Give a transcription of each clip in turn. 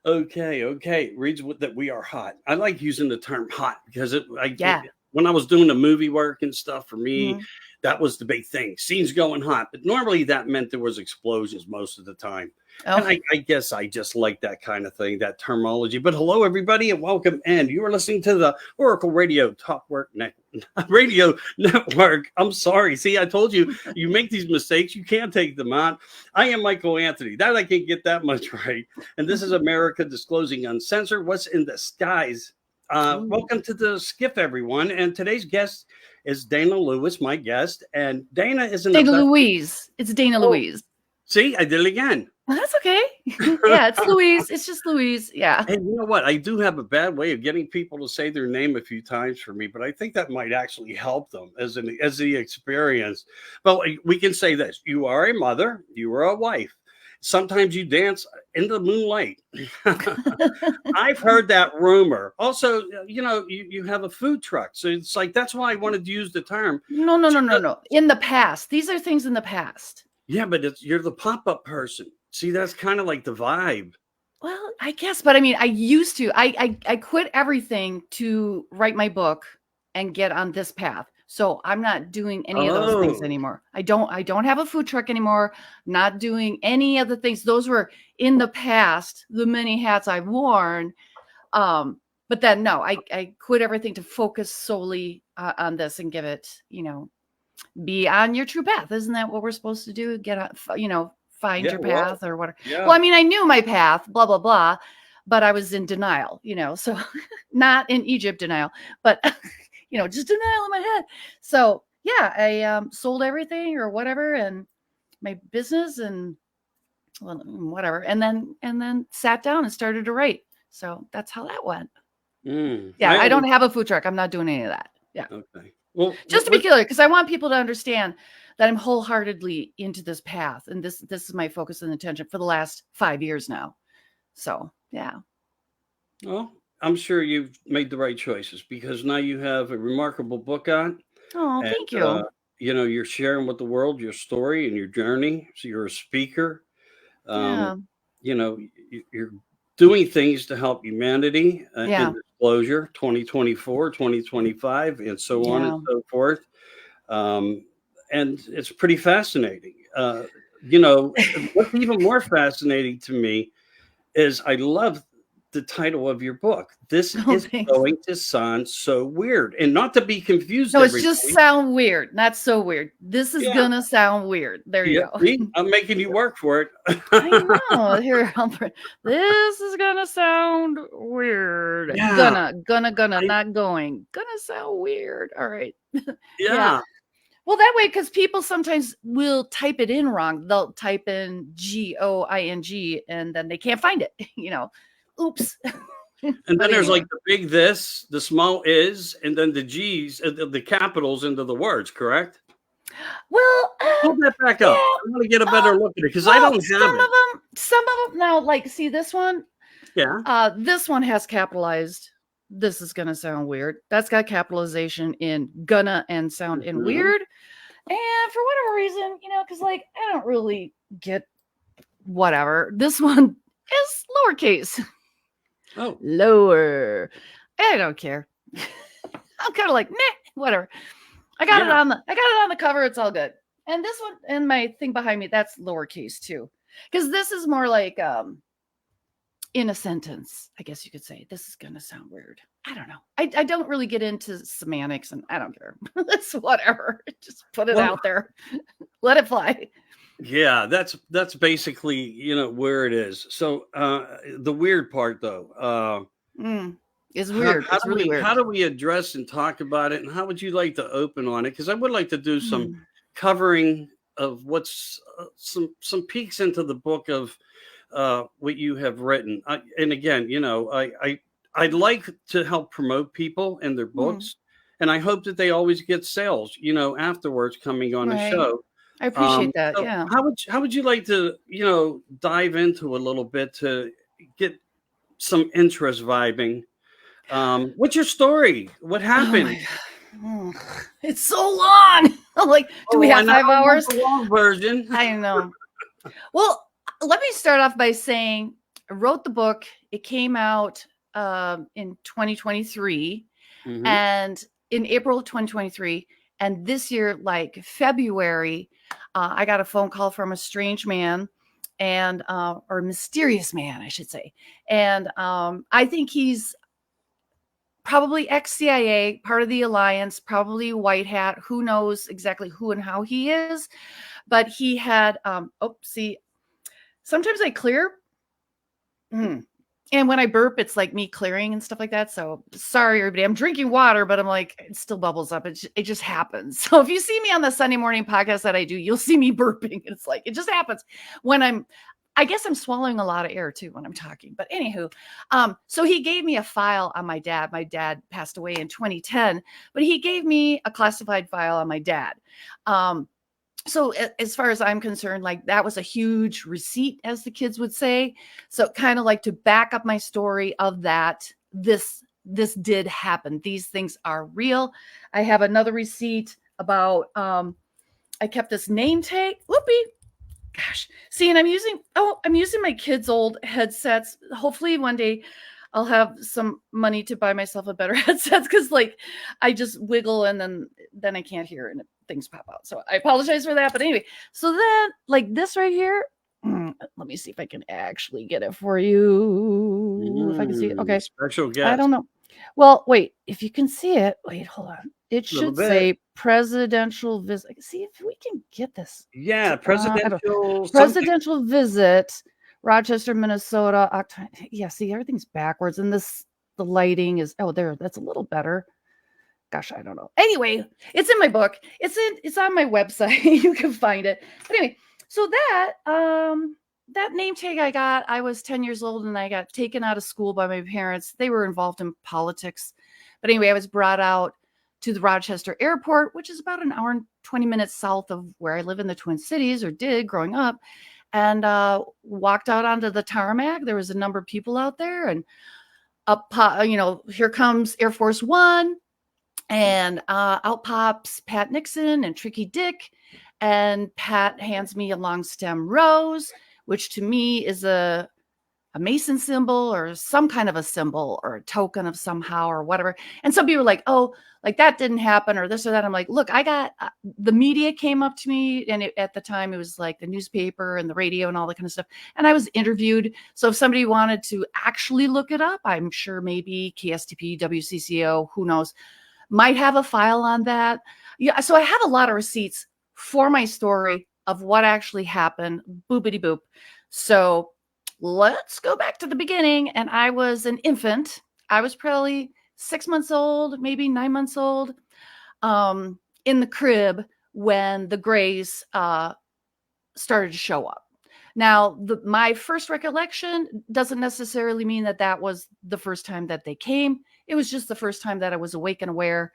Okay. Reads that we are hot. I like using the term hot because Yeah. when I was doing the movie work and stuff, for me, Mhm. that was the big thing. Scenes going hot, but normally that meant there was explosions most of the time. And Oh, I guess I just like that kind of thing, that terminology. But hello, everybody, and welcome in. You are listening to the Oracle Radio Talk Work Radio Network. I'm sorry. See, I told you, you make these mistakes, you can't take them on. I am Michael Anthony. That I can't get that much right. And this is America Disclosing Uncensored. What's in the skies? ooh. Welcome to the skiff, everyone. And today's guest is Dana Louise, my guest. And Dana is an Dana abductee. Louise. It's Dana Oh, Louise. see, I did it again. Well, that's okay. Yeah, it's Louise. It's just Louise. Yeah. And you know what? I do have a bad way of getting people to say their name a few times for me, but I think that might actually help them as the experience. Well, we can say this: you are a mother, you are a wife. Sometimes you dance in the moonlight. I've heard that rumor. Also, you have a food truck, so it's like that's why I wanted to use the term. No. In the past. These are things in the past. Yeah, but you're the pop-up person. See, that's kind of like the vibe. Well, I guess, but I mean, I used to. I quit everything to write my book and get on this path. So I'm not doing any of those things Oh, anymore. I don't have a food truck anymore. Not doing any of the things. Those were in the past, the many hats I've worn. But then no, I quit everything to focus solely on this and give it, be on your true path. Isn't that what we're supposed to do? Get on, find yeah, your well, path or whatever. yeah. Well, I mean, I knew my path, blah, blah, blah, but I was in denial, so not in Egypt denial, but, just denial in my head. So yeah, I sold everything or whatever and my business and well, whatever. And then sat down and started to write. So that's how that went. Yeah, I don't have a food truck. I'm not doing any of that. Yeah. Okay. Well, Just to be clear, because I want people to understand that I'm wholeheartedly into this path, and this is my focus and attention for the last 5 years now. So yeah. well, I'm sure you've made the right choices because now you have a remarkable book out, Oh, and thank you. you're sharing with the world your story and your journey. So you're a speaker. Um, Yeah. you're doing things to help humanity in Yeah. disclosure 2024, 2025, and so on and Yeah. so forth. Um, and it's pretty fascinating. What's even more fascinating to me is I love the title of your book. This Oh, is thanks. going to sound so weird, and not to be confused. No, it's Everybody. just sound weird. Not so weird. This is Yeah, gonna sound weird. There you yeah. go. See, I'm making you work for it. I know. Here, this is gonna sound weird. Yeah, Gonna, I, not going. Gonna sound weird. All right. Yeah. yeah. Well, that way, because people sometimes will type it in wrong. They'll type in GOING and then they can't find it. Oops. And But then there's like anyway. the big this, the small is, and then the G's, the capitals into the words. Correct? Well, Pull that back yeah. up. I want to get a better look at it because I Well, don't have some it. of them now, like, see this one? Yeah. This one has capitalized. This is gonna sound weird. That's got capitalization in gonna and sound in Mhm. weird. And for whatever reason, because like I don't really get whatever. This one is lowercase. Oh, Lower. I don't care. I'm kind of like, meh, whatever. I got it yeah. on the cover. It's all good. And this one and my thing behind me, that's lowercase too. Because this is more like in a sentence, I guess you could say. This is gonna sound weird. I don't know. I don't really get into semantics and I don't care. It's whatever. Just put it Well, out there. Let it fly. yeah. That's basically where it is. So the weird part though. It's How, weird. how It's do really we weird. how do we address and talk about it, and how would you like to open on it? Because I would like to do some Mm. covering of what's some peeks into the book of what you have written. And again, I'd like to help promote people and their Mm. books, and I hope that they always get sales. Afterwards coming on the Right. show. I appreciate that. So Yeah. how would you like to dive into a little bit to get some interest vibing? What's your story? What Oh happened? my god. It's so long. I'm like, do we Oh, have and I 5 want hours? the long version. I know. Well, let me start off by saying I wrote the book. It came out in 2023, Hmm. and in April of 2023. And this year, like February, I got a phone call from a strange man, and or mysterious man, I should say. And I think he's probably ex-CIA, part of the alliance, probably white hat. Who knows exactly who and how he is? But he had, see, sometimes I clear. And when I burp, it's like me clearing and stuff like that. So sorry, everybody. I'm drinking water, but I'm like, it still bubbles up. It just happens. So if you see me on the Sunday morning podcast that I do, you'll see me burping. It's like, it just happens when I guess I'm swallowing a lot of air too when I'm talking. But anywho, so he gave me a file on my dad. My dad passed away in 2010, but he gave me a classified file on my dad. So as far as I'm concerned, like that was a huge receipt, as the kids would say. So kind of like to back up my story of that, this did happen. These things are real. I have another receipt about I kept this name tag. Whoopee. Gosh. See, and I'm using my kids' old headsets. Hopefully one day I'll have some money to buy myself a better headset, because like I just wiggle and then I can't hear and things pop out. So I apologize for that. But anyway, so then like this right here, let me see if I can actually get it for you. If I can see it. Okay. Special I guest. don't know. Well, wait, if you can see it, wait, hold on. It A little should bit. say presidential visit. See if we can get this. Yeah, I don't presidential something. presidential visit, Rochester, Minnesota. Yeah, see, everything's backwards, and the lighting is there. That's a little better. Gosh, I don't know. Anyway, it's in my book. It's on my website. You can find it. But anyway, so that name tag I got, I was 10 years old and I got taken out of school by my parents. They were involved in politics. But anyway, I was brought out to the Rochester airport, which is about an hour and 20 minutes south of where I live in the Twin Cities, or did growing up, and walked out onto the tarmac. There was a number of people out there, and here comes Air Force One, and out pops Pat Nixon and Tricky Dick. And Pat hands me a long stem rose, which to me is a Mason symbol or some kind of a symbol or a token of somehow or whatever. And some people were like, oh, like that didn't happen or this or that. I'm like, look, I got the media came up to me, and at the time it was like the newspaper and the radio and all that kind of stuff. And I was interviewed. So if somebody wanted to actually look it up, I'm sure maybe KSTP, WCCO, who knows, might have a file on that. Yeah. So I have a lot of receipts for my story of what actually happened. Boopity boop. So let's go back to the beginning. And I was an infant. I was probably 6 months old, maybe 9 months old, in the crib when the Greys started to show up. Now, my first recollection doesn't necessarily mean that was the first time that they came. It was just the first time that I was awake and aware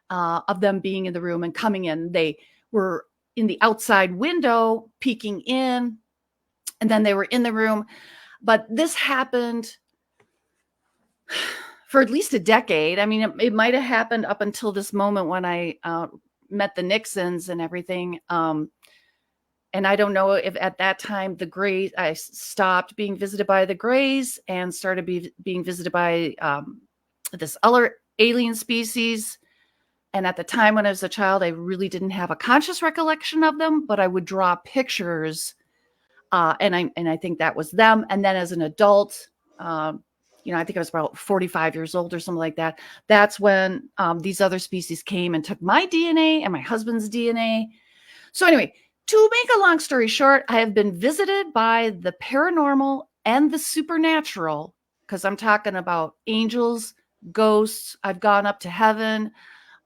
of them being in the room and coming in. They were in the outside window peeking in, and then they were in the room. But this happened for at least a decade. I mean, it might have happened up until this moment when I met the Nixons and everything. And I don't know if at that time the Greys, I stopped being visited by the Greys and started being visited by this other alien species. And at the time when I was a child, I really didn't have a conscious recollection of them, but I would draw pictures. And I think that was them. And then as an adult, I think I was about 45 years old or something like that. That's when these other species came and took my DNA and my husband's DNA. So anyway, to make a long story short, I have been visited by the paranormal and the supernatural, because I'm talking about angels, ghosts. I've gone up to heaven.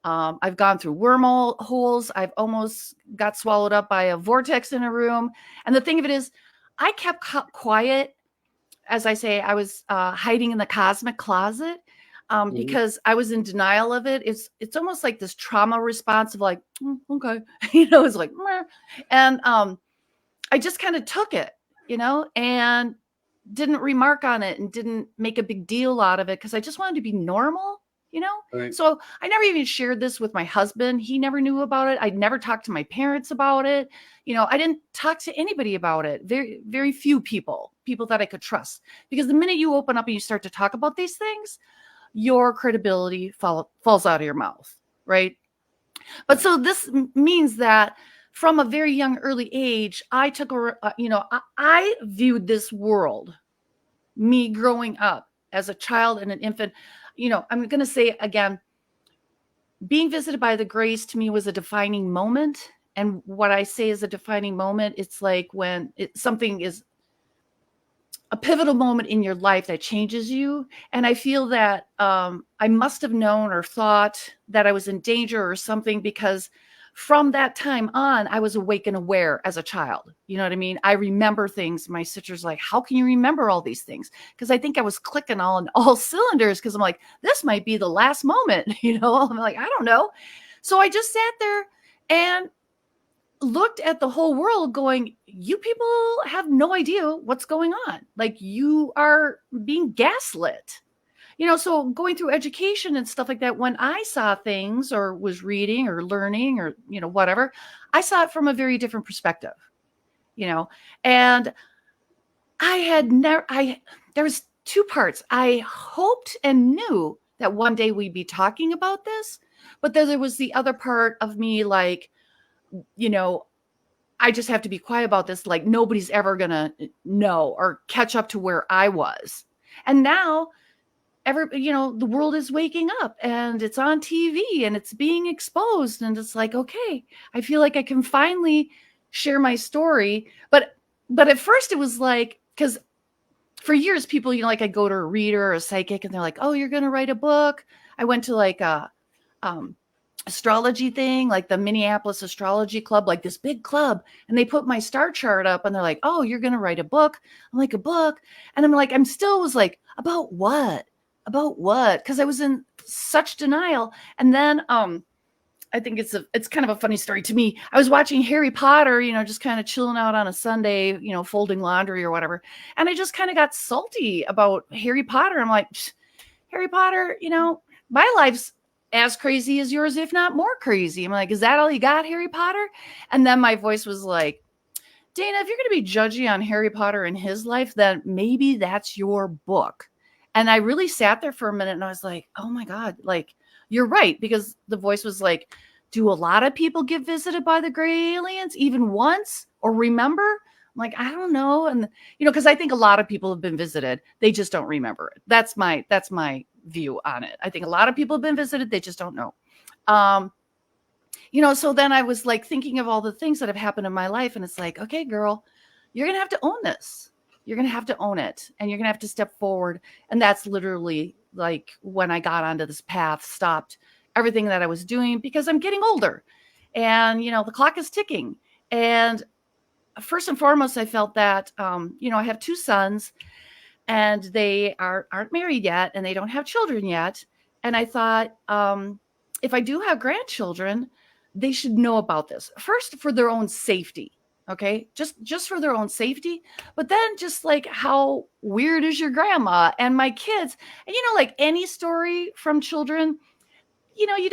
I've gone through wormholes. I've almost got swallowed up by a vortex in a room. And the thing of it is, I kept quiet. As I say, I was hiding in the cosmic closet because I was in denial of it. It's almost like this trauma response of like, okay, it's like, meh. And I just kind of took it, and didn't remark on it and didn't make a big deal out of it because I just wanted to be normal. you know? Right. So I never even shared this with my husband. He never knew about it. I never talked to my parents about it. I didn't talk to anybody about it. Very, very few people that I could trust. Because the minute you open up and you start to talk about these things, your credibility falls out of your mouth, right? But so this means that from a very young early age, I took I viewed this world, me growing up as a child and an infant. I'm going to say again, being visited by the grace to me was a defining moment. And what I say is a defining moment, it's like when something is a pivotal moment in your life that changes you. And I feel that I must have known or thought that I was in danger or something, because from that time on, I was awake and aware as a child. You know what I mean? I remember things. My sister's like, how can you remember all these things? Because I think I was clicking all cylinders, because I'm like, this might be the last moment. I'm like, I don't know. So I just sat there and looked at the whole world going, you people have no idea what's going on. Like, you are being gaslit. So going through education and stuff like that, when I saw things or was reading or learning or, whatever, I saw it from a very different perspective, and there was two parts. I hoped and knew that one day we'd be talking about this, but then there was the other part of me, like, I just have to be quiet about this. Like, nobody's ever going to know or catch up to where I was. And now the world is waking up and it's on TV and it's being exposed. And it's like, okay, I feel like I can finally share my story. But at first it was like, because for years people, like I go to a reader or a psychic and they're like, oh, you're going to write a book. I went to like a, astrology thing, like the Minneapolis Astrology Club, like this big club. And they put my star chart up and they're like, oh, you're going to write a book. I'm like, a book. And I'm like, was like, about what? Because I was in such denial. And then I think it's kind of a funny story to me. I was watching Harry Potter, just kind of chilling out on a Sunday, folding laundry or whatever. And I just kind of got salty about Harry Potter. I'm like, Harry Potter, my life's as crazy as yours, if not more crazy. I'm like, is that all you got, Harry Potter? And then my voice was like, Dana, if you're going to be judgy on Harry Potter and his life, then maybe that's your book. And I really sat there for a minute and I was like, oh my God, like, you're right. Because the voice was like, do a lot of people get visited by the gray aliens even once or remember? I'm like, I don't know. And, because I think a lot of people have been visited. They just don't remember it. That's my view on it. I think a lot of people have been visited. They just don't know. So then I was like thinking of all the things that have happened in my life. And it's like, okay, girl, you're going to have to own this. You're going to have to own it. And you're going to have to step forward. And that's literally like when I got onto this path, stopped everything that I was doing, because I'm getting older and, the clock is ticking. And first and foremost, I felt that, I have two sons and they aren't married yet and they don't have children yet. And I thought, if I do have grandchildren, they should know about this first for their own safety. Okay. Just for their own safety. But then just like, how weird is your grandma and my kids? And, like any story from children, you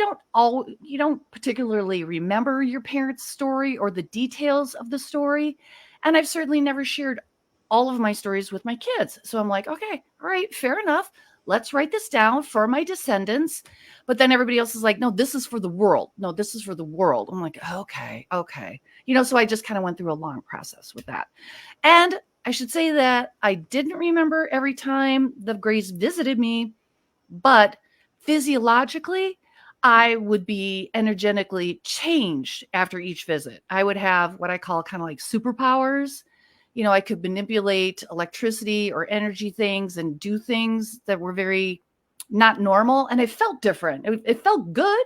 don't particularly remember your parents' story or the details of the story. And I've certainly never shared all of my stories with my kids. So I'm like, okay, all right, fair enough. Let's write this down for my descendants. But then everybody else is like, no, this is for the world. No, this is for the world. I'm like, okay. So I just kind of went through a long process with that. And I should say that I didn't remember every time the Grays visited me, but physiologically, I would be energetically changed after each visit. I would have what I call kind of like superpowers. I could manipulate electricity or energy things and do things that were very not normal. And it felt different. It felt good,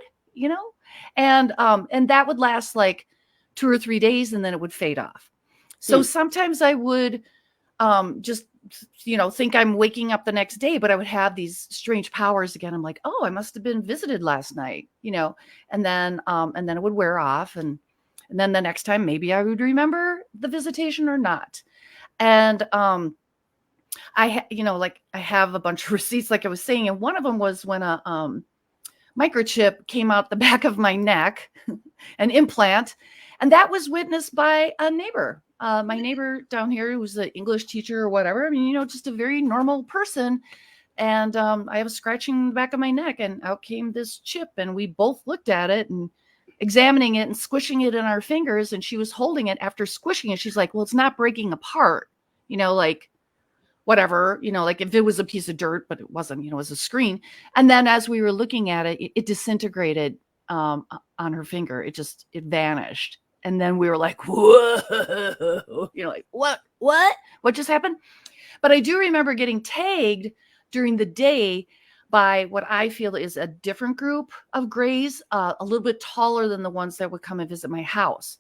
and that would last like 2 or 3 days and then it would fade off. So sometimes I would just, think I'm waking up the next day, but I would have these strange powers again. I'm like, oh, I must have been visited last night, and then it would wear off. And then the next time, maybe I would remember the visitation or not. And I have a bunch of receipts, like I was saying, and one of them was when a microchip came out the back of my neck, an implant. And that was witnessed by a neighbor. My neighbor down here, who was an English teacher or whatever. I mean, just a very normal person. And I have a scratching in the back of my neck, and out came this chip. And we both looked at it and examining it and squishing it in our fingers. And she was holding it after squishing it. She's like, well, it's not breaking apart, like whatever, like if it was a piece of dirt, but it wasn't, it was a screen. And then as we were looking at it, it disintegrated on her finger. It vanished. And then we were like, whoa, like what just happened? But I do remember getting tagged during the day by what I feel is a different group of grays, a little bit taller than the ones that would come and visit my house.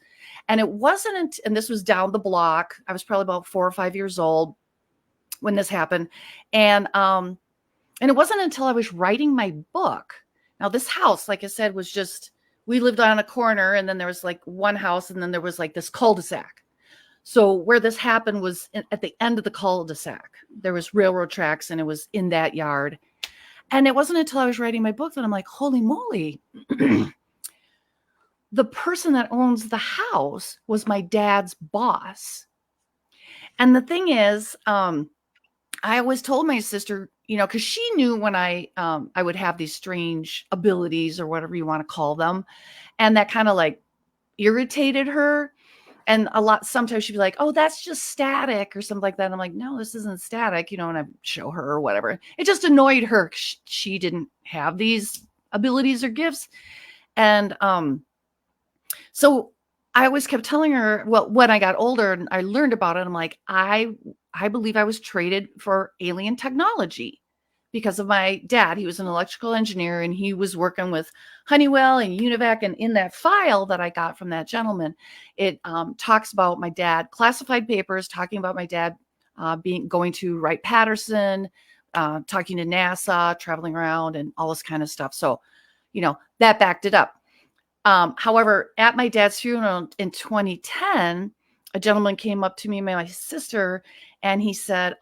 And it wasn't, and this was down the block. I was probably about 4 or 5 years old when this happened. And it wasn't until I was writing my book. Now this house, like I said, was just, we lived on a corner, and then there was like one house, and then there was like this cul-de-sac. So where this happened was at the end of the cul-de-sac. There was railroad tracks, and it was in that yard. And it wasn't until I was writing my book that I'm like, holy moly. The person that owns the house was my dad's boss. And the thing is, I always told my sister, because she knew when I would have these strange abilities or whatever you want to call them. And that kind of like irritated her. And sometimes she'd be like, oh, that's just static or something like that. And I'm like, no, this isn't static, and I show her or whatever. It just annoyed her. She didn't have these abilities or gifts. And so I always kept telling her, well, when I got older and I learned about it, I'm like, I believe I was traded for alien technology because of my dad. He was an electrical engineer, and he was working with Honeywell and Univac. And in that file that I got from that gentleman, it talks about my dad, classified papers talking about my dad going to Wright-Patterson, talking to NASA, traveling around, and all this kind of stuff. So, that backed it up. However, at my dad's funeral in 2010, a gentleman came up to me and my sister, and he said,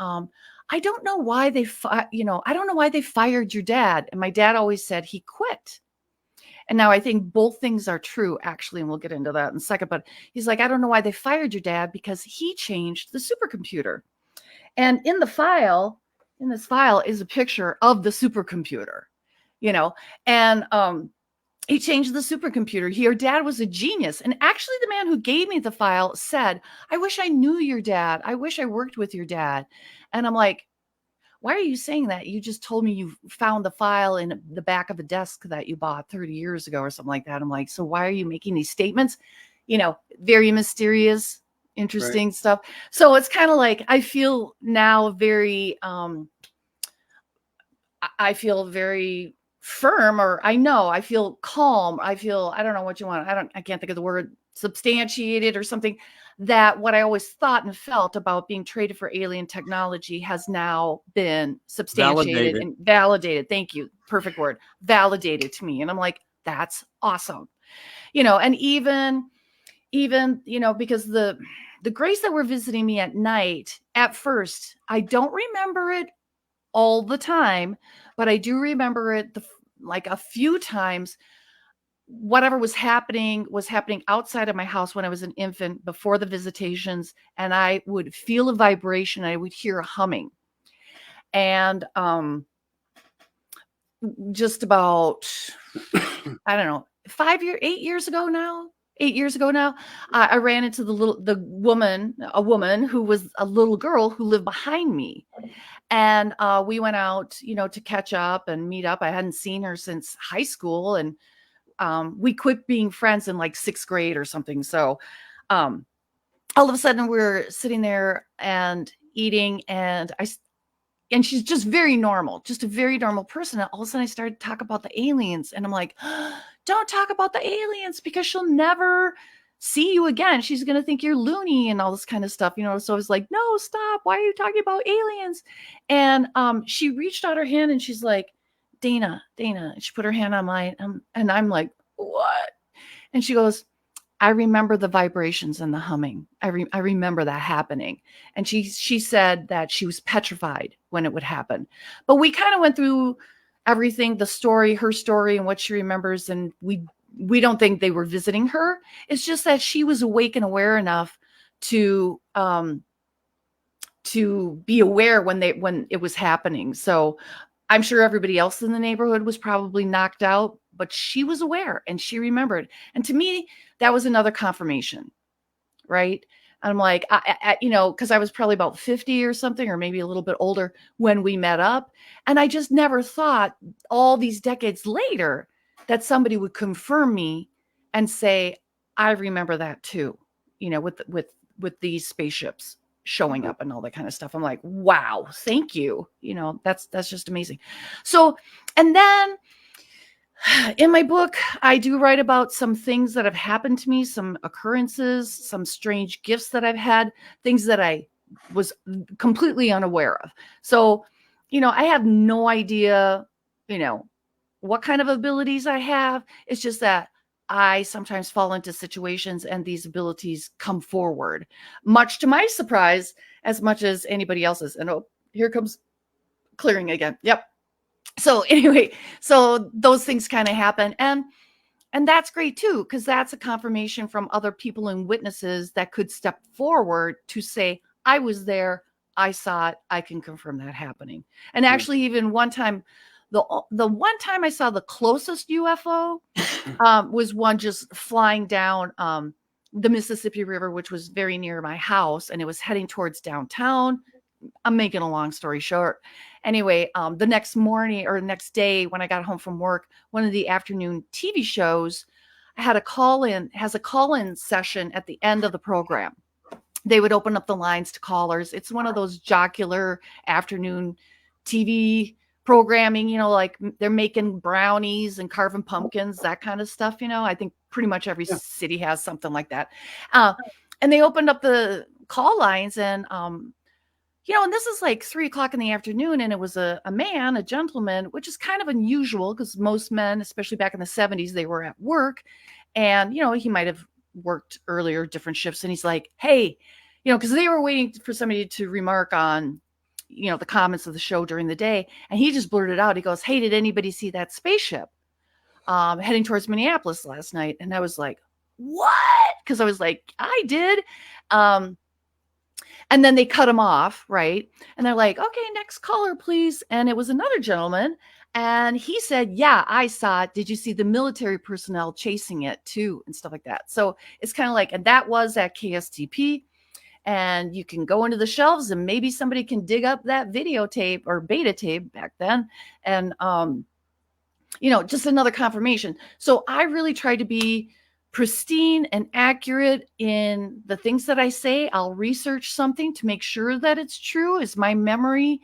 I don't know why they fired your dad. And my dad always said he quit. And now I think both things are true, actually, and we'll get into that in a second. But he's like, I don't know why they fired your dad, because he changed the supercomputer. And in this file is a picture of the supercomputer, and he changed the supercomputer. Your dad was a genius. And actually, the man who gave me the file said, I wish I knew your dad. I wish I worked with your dad. And I'm like, why are you saying that? You just told me you found the file in the back of a desk that you bought 30 years ago or something like that. I'm like, so why are you making these statements? Very mysterious, interesting stuff. So it's kind of like, I feel now very, I feel very firm, or I feel calm. I don't know what you want. I can't think of the word, substantiated or something, that what I always thought and felt about being traded for alien technology has now been substantiated and validated. Thank you. Perfect word. Validated to me. And I'm like, that's awesome. And even, because the grays that were visiting me at night, at first, I don't remember it all the time, but I do remember it like a few times. Whatever was happening outside of my house when I was an infant before the visitations, and I would feel a vibration. I would hear a humming. And just about, I don't know, 8 years ago now, I ran into a woman who was a little girl who lived behind me. And we went out, to catch up and meet up. I hadn't seen her since high school, and we quit being friends in like 6th grade or something. So all of a sudden we're sitting there and eating, and she's just very normal, just a very normal person. And all of a sudden I started to talk about the aliens, and I'm like, don't talk about the aliens, because she'll never see you again. She's going to think you're loony and all this kind of stuff, So I was like, no, stop. Why are you talking about aliens? And she reached out her hand, and she's like, Dana. And she put her hand on mine, and I'm like, what? And she goes, I remember the vibrations and the humming. I remember that happening. And she said that she was petrified when it would happen. But we kind of went through, everything, the story, her story, and what she remembers. And we don't think they were visiting her. It's just that she was awake and aware enough to be aware when it was happening. So I'm sure everybody else in the neighborhood was probably knocked out, but she was aware and she remembered. And to me, that was another confirmation, right? And I'm like, because I was probably about 50 or something, or maybe a little bit older when we met up. And I just never thought all these decades later that somebody would confirm me and say, I remember that too, with these spaceships showing up and all that kind of stuff. I'm like, wow, thank you. That's just amazing. So, and then in my book, I do write about some things that have happened to me, some occurrences, some strange gifts that I've had, things that I was completely unaware of. So, I have no idea, what kind of abilities I have. It's just that I sometimes fall into situations and these abilities come forward, much to my surprise, as much as anybody else's. And here comes clearing again. Yep. So anyway, so those things kind of happen. And that's great too, because that's a confirmation from other people and witnesses that could step forward to say, I was there, I saw it, I can confirm that happening. And actually, even one time, the one time I saw the closest UFO was one just flying down the Mississippi River, which was very near my house, and it was heading towards downtown. I'm making a long story short. Anyway, the next morning or next day when I got home from work, one of the afternoon TV shows has a call-in session at the end of the program. They would open up the lines to callers. It's one of those jocular afternoon TV programming, like they're making brownies and carving pumpkins, that kind of stuff. I think pretty much every city has something like that. And they opened up the call lines and, and this is like 3:00 in the afternoon, and it was a gentleman, which is kind of unusual because most men, especially back in the 70s, they were at work, and, he might have worked earlier, different shifts. And he's like, hey, because they were waiting for somebody to remark on, the comments of the show during the day. And he just blurted out, he goes, hey, did anybody see that spaceship heading towards Minneapolis last night? And I was like, what? Because I was like, I did. And then they cut him off, right? And they're like, okay, next caller, please. And it was another gentleman. And he said, yeah, I saw it. Did you see the military personnel chasing it too? And stuff like that. So it's kind of like, and that was at KSTP. And you can go into the shelves and maybe somebody can dig up that videotape or beta tape back then. And, just another confirmation. So I really try to be pristine and accurate in the things that I say. I'll research something to make sure that it's true. Is my memory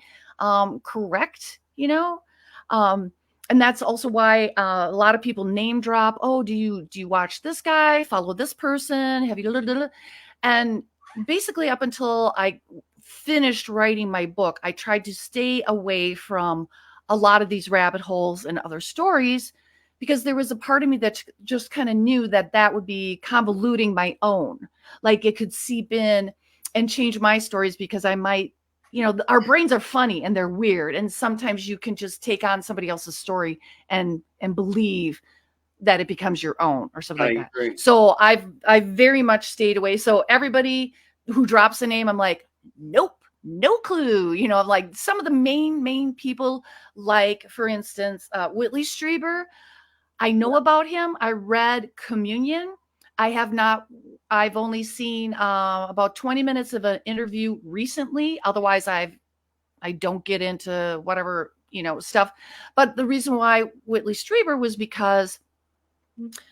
correct? And that's also why a lot of people name drop. Oh, do you watch this guy? Follow this person? Have you? And basically, up until I finished writing my book, I tried to stay away from a lot of these rabbit holes and other stories, because there was a part of me that just kind of knew that would be convoluting my own. Like it could seep in and change my stories, because I might, our brains are funny and they're weird. And sometimes you can just take on somebody else's story and believe that it becomes your own or something like that. Agree. So I've very much stayed away. So everybody who drops a name, I'm like, nope, no clue. Like some of the main people, like for instance, Whitley Strieber. I know about him. I read Communion. I've only seen about 20 minutes of an interview recently. Otherwise, I don't get into whatever, stuff. But the reason why Whitley Strieber was because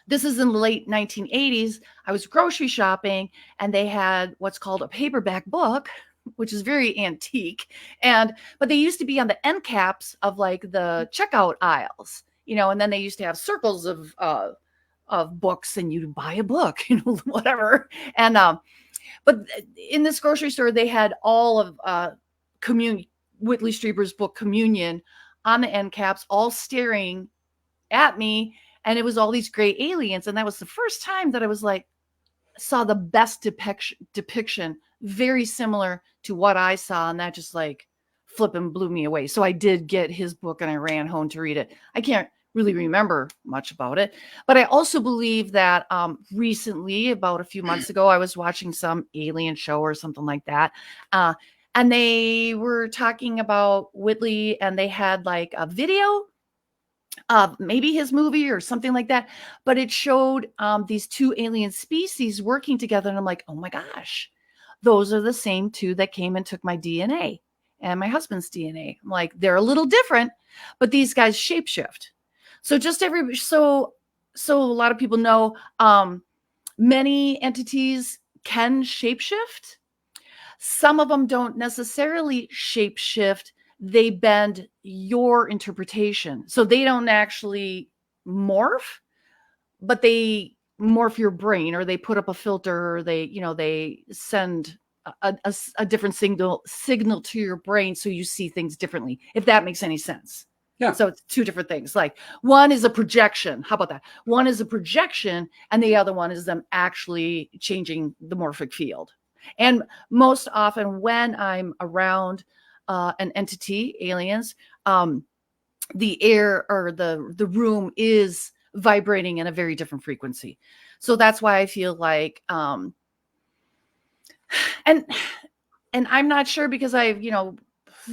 this is in the late 1980s. I was grocery shopping and they had what's called a paperback book, which is very antique. But they used to be on the end caps of like the checkout aisles. And then they used to have circles of books, and you'd buy a book, whatever. And but in this grocery store, they had all of Whitley Strieber's book Communion on the end caps, all staring at me, and it was all these gray aliens. And that was the first time that I was like, saw the best depiction, very similar to what I saw, and that just like flipping blew me away. So I did get his book and I ran home to read it. I can't really remember much about it, but I also believe that recently, about a few months ago, I was watching some alien show or something like that. And they were talking about Whitley, and they had like a video of maybe his movie or something like that, but it showed these two alien species working together. And I'm like, oh my gosh, those are the same two that came and took my DNA and my husband's DNA. I'm like, they're a little different, but these guys shapeshift. So so a lot of people know many entities can shapeshift. Some of them don't necessarily shapeshift. They bend your interpretation. So they don't actually morph, but they morph your brain, or they put up a filter, or they send a different signal to your brain so you see things differently, if that makes any sense. Yeah. So it's two different things. Like one is a projection. How about that? One is a projection, and the other one is them actually changing the morphic field. And most often when I'm around an entity, aliens, the air or the room is vibrating in a very different frequency. So that's why I feel like, and I'm not sure, because I've,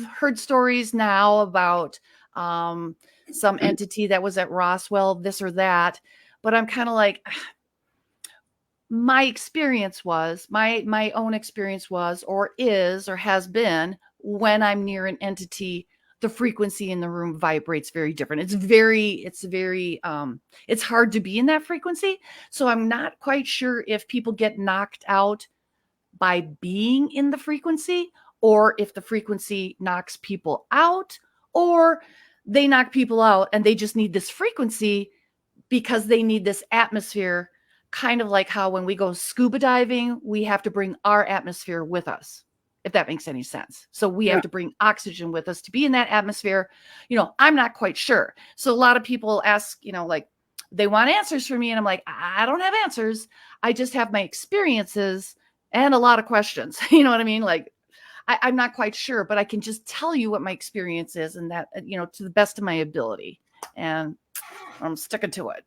heard stories now about some entity that was at Roswell, this or that, but I'm kind of like, my experience was, my own experience was, or is, or has been, when I'm near an entity, the frequency in the room vibrates very different. It's hard to be in that frequency. So I'm not quite sure if people get knocked out by being in the frequency, or if the frequency knocks people out, or they knock people out and they just need this frequency because they need this atmosphere, kind of like how when we go scuba diving, we have to bring our atmosphere with us, if that makes any sense. So we have to bring oxygen with us to be in that atmosphere. I'm not quite sure. So a lot of people ask, like, they want answers from me, and I'm like, I don't have answers. I just have my experiences and a lot of questions. You know what I mean? Like, I'm not quite sure, but I can just tell you what my experience is, and that, to the best of my ability. And I'm sticking to it,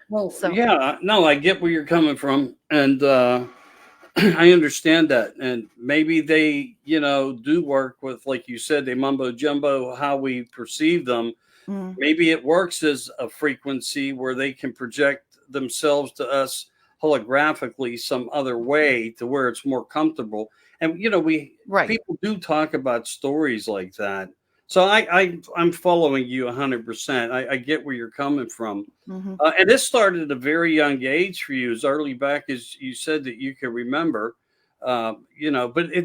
Well, So yeah, no, I get where you're coming from, and I understand that. And maybe they, do work with, like you said, they mumbo jumbo how we perceive them. mm, Maybe it works as a frequency where they can project themselves to us holographically some other way to where it's more comfortable. And right. people do talk about stories like that. So I'm following you 100%. I get where you're coming from. hmm And this started at a very young age for you, as early back as you said that you can remember. But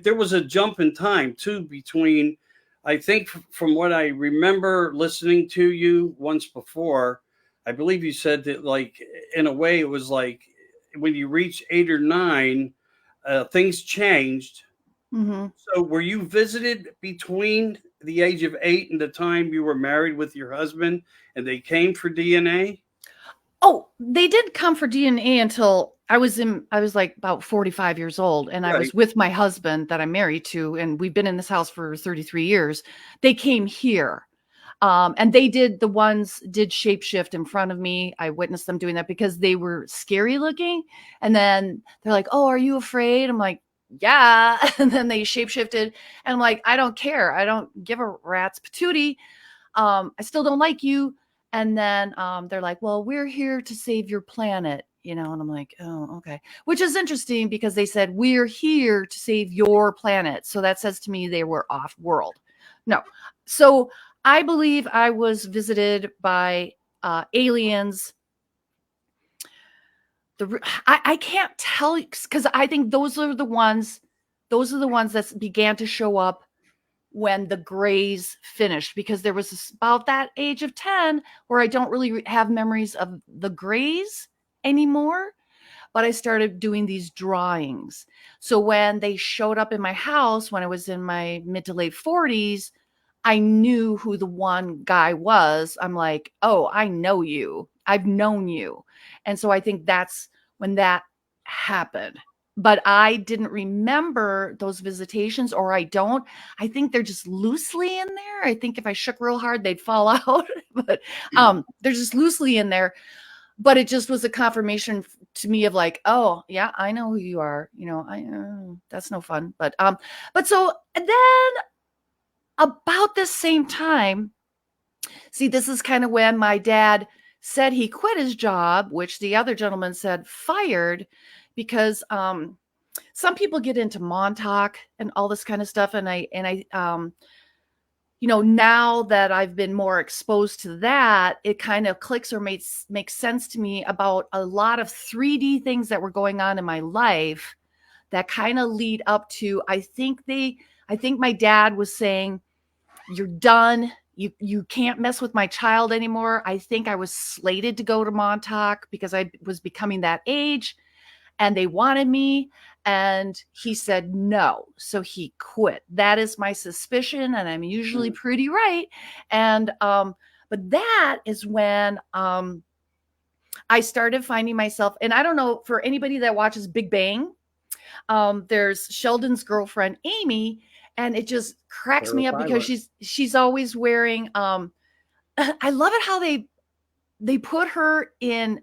there was a jump in time too between, I think, from what I remember listening to you once before, I believe you said that, like, in a way, it was like when you reach 8 or 9, things changed. hmm So were you visited between the age of 8 and the time you were married with your husband, and they came for DNA? Oh, they did come for DNA until I was like about 45 years old, and I Right. was with my husband that I'm married to, and we've been in this house for 33 years. They came here. And the ones did shapeshift in front of me. I witnessed them doing that because they were scary looking. And then they're like, "Oh, are you afraid?" I'm like, "Yeah." And then they shapeshifted. And I'm like, "I don't care. I don't give a rat's patootie. I still don't like you." And then they're like, "Well, we're here to save your planet." And I'm like, "Oh, okay." Which is interesting because they said, "We're here to save your planet." So that says to me they were off world. No. So I believe I was visited by aliens. I can't tell, because I think those are the ones that began to show up when the Greys finished, because there was about that age of 10 where I don't really have memories of the Greys anymore, but I started doing these drawings. So when they showed up in my house when I was in my mid to late 40s, I knew who the one guy was. I'm like, "Oh, I know you. I've known you." And so I think that's when that happened. but I didn't remember those visitations, or I don't. I think they're just loosely in there. I think if I shook real hard, they'd fall out, but they're just loosely in there. But it just was a confirmation to me of like, oh yeah, I know who you are. That's no fun. But so and then about the same time, see, this is kind of when my dad said he quit his job, which the other gentleman said fired, because some people get into Montauk and all this kind of stuff, and I now that I've been more exposed to that, it kind of clicks or makes sense to me about a lot of 3D things that were going on in my life that kind of lead up to, I think my dad was saying, you're done. You can't mess with my child anymore. I think I was slated to go to Montauk because I was becoming that age and they wanted me. And he said no. So he quit. That is my suspicion. And I'm usually pretty right. And, but that is when, I started finding myself, and I don't know, for anybody that watches Big Bang, there's Sheldon's girlfriend, Amy, and it just cracks me up because she's always wearing, I love it how they put her in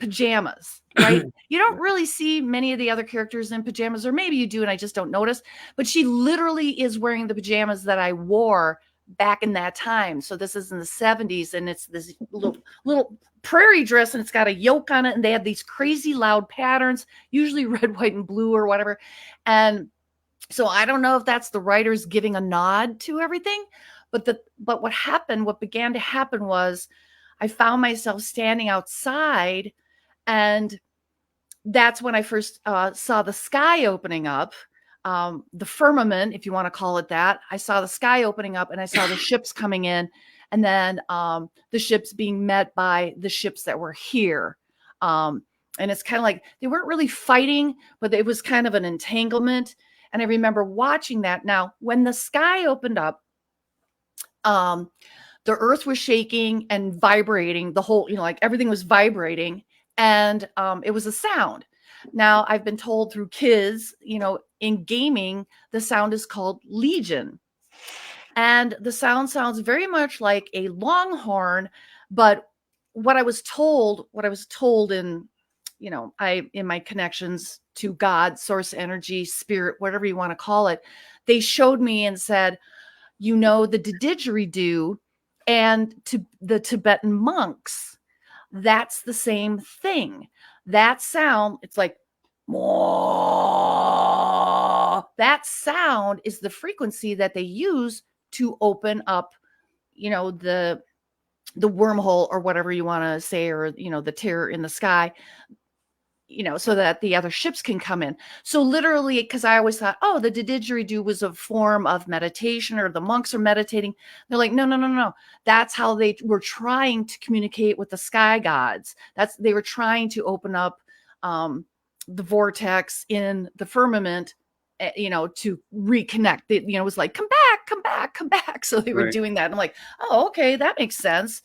pajamas, right? You don't really see many of the other characters in pajamas, or maybe you do and I just don't notice, but she literally is wearing the pajamas that I wore back in that time. So this is in the 70s, and it's this little prairie dress, and it's got a yoke on it, and they have these crazy loud patterns, usually red, white, and blue or whatever. And so I don't know if that's the writers giving a nod to everything, but what began to happen was I found myself standing outside, and that's when I first saw the sky opening up, the firmament, if you want to call it that. I saw the sky opening up, and I saw the ships coming in, and then the ships being met by the ships that were here. And it's kind of like they weren't really fighting, but it was kind of an entanglement. And I remember watching that. Now, when the sky opened up, the earth was shaking and vibrating, the whole, like everything was vibrating, and it was a sound. Now, I've been told through kids, in gaming, the sound is called Legion. And the sound sounds very much like a longhorn, but what I was told in, in my connections to God, source energy, spirit, whatever you want to call it, they showed me and said, the didgeridoo and to the Tibetan monks, that's the same thing. That sound, it's like, that sound is the frequency that they use to open up, the wormhole, or whatever you want to say, or, the terror in the sky, so that the other ships can come in. So literally, because I always thought, the didgeridoo was a form of meditation, or the monks are meditating. They're like, no. That's how they were trying to communicate with the sky gods. They were trying to open up the vortex in the firmament, to reconnect. It was like, come back. So they were doing that. And I'm like, oh, okay, that makes sense.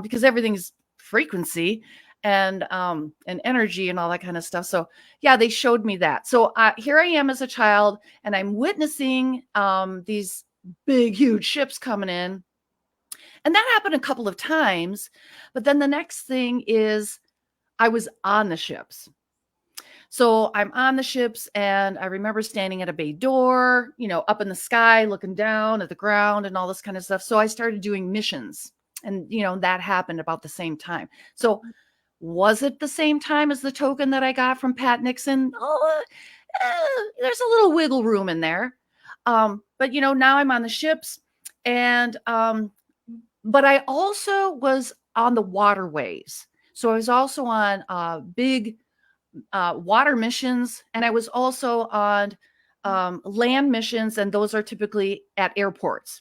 Because everything's frequency and energy and all that kind of stuff. So yeah, they showed me that. So here I am as a child, and I'm witnessing these big, huge ships coming in. And that happened a couple of times. But then the next thing is I was on the ships. So I'm on the ships, and I remember standing at a bay door, up in the sky, looking down at the ground and all this kind of stuff. So I started doing missions, and, that happened about the same time. So was it the same time as the token that I got from Pat Nixon? There's a little wiggle room in there. But, now I'm on the ships, and, but I also was on the waterways. So I was also on big water missions, and I was also on land missions, and those are typically at airports.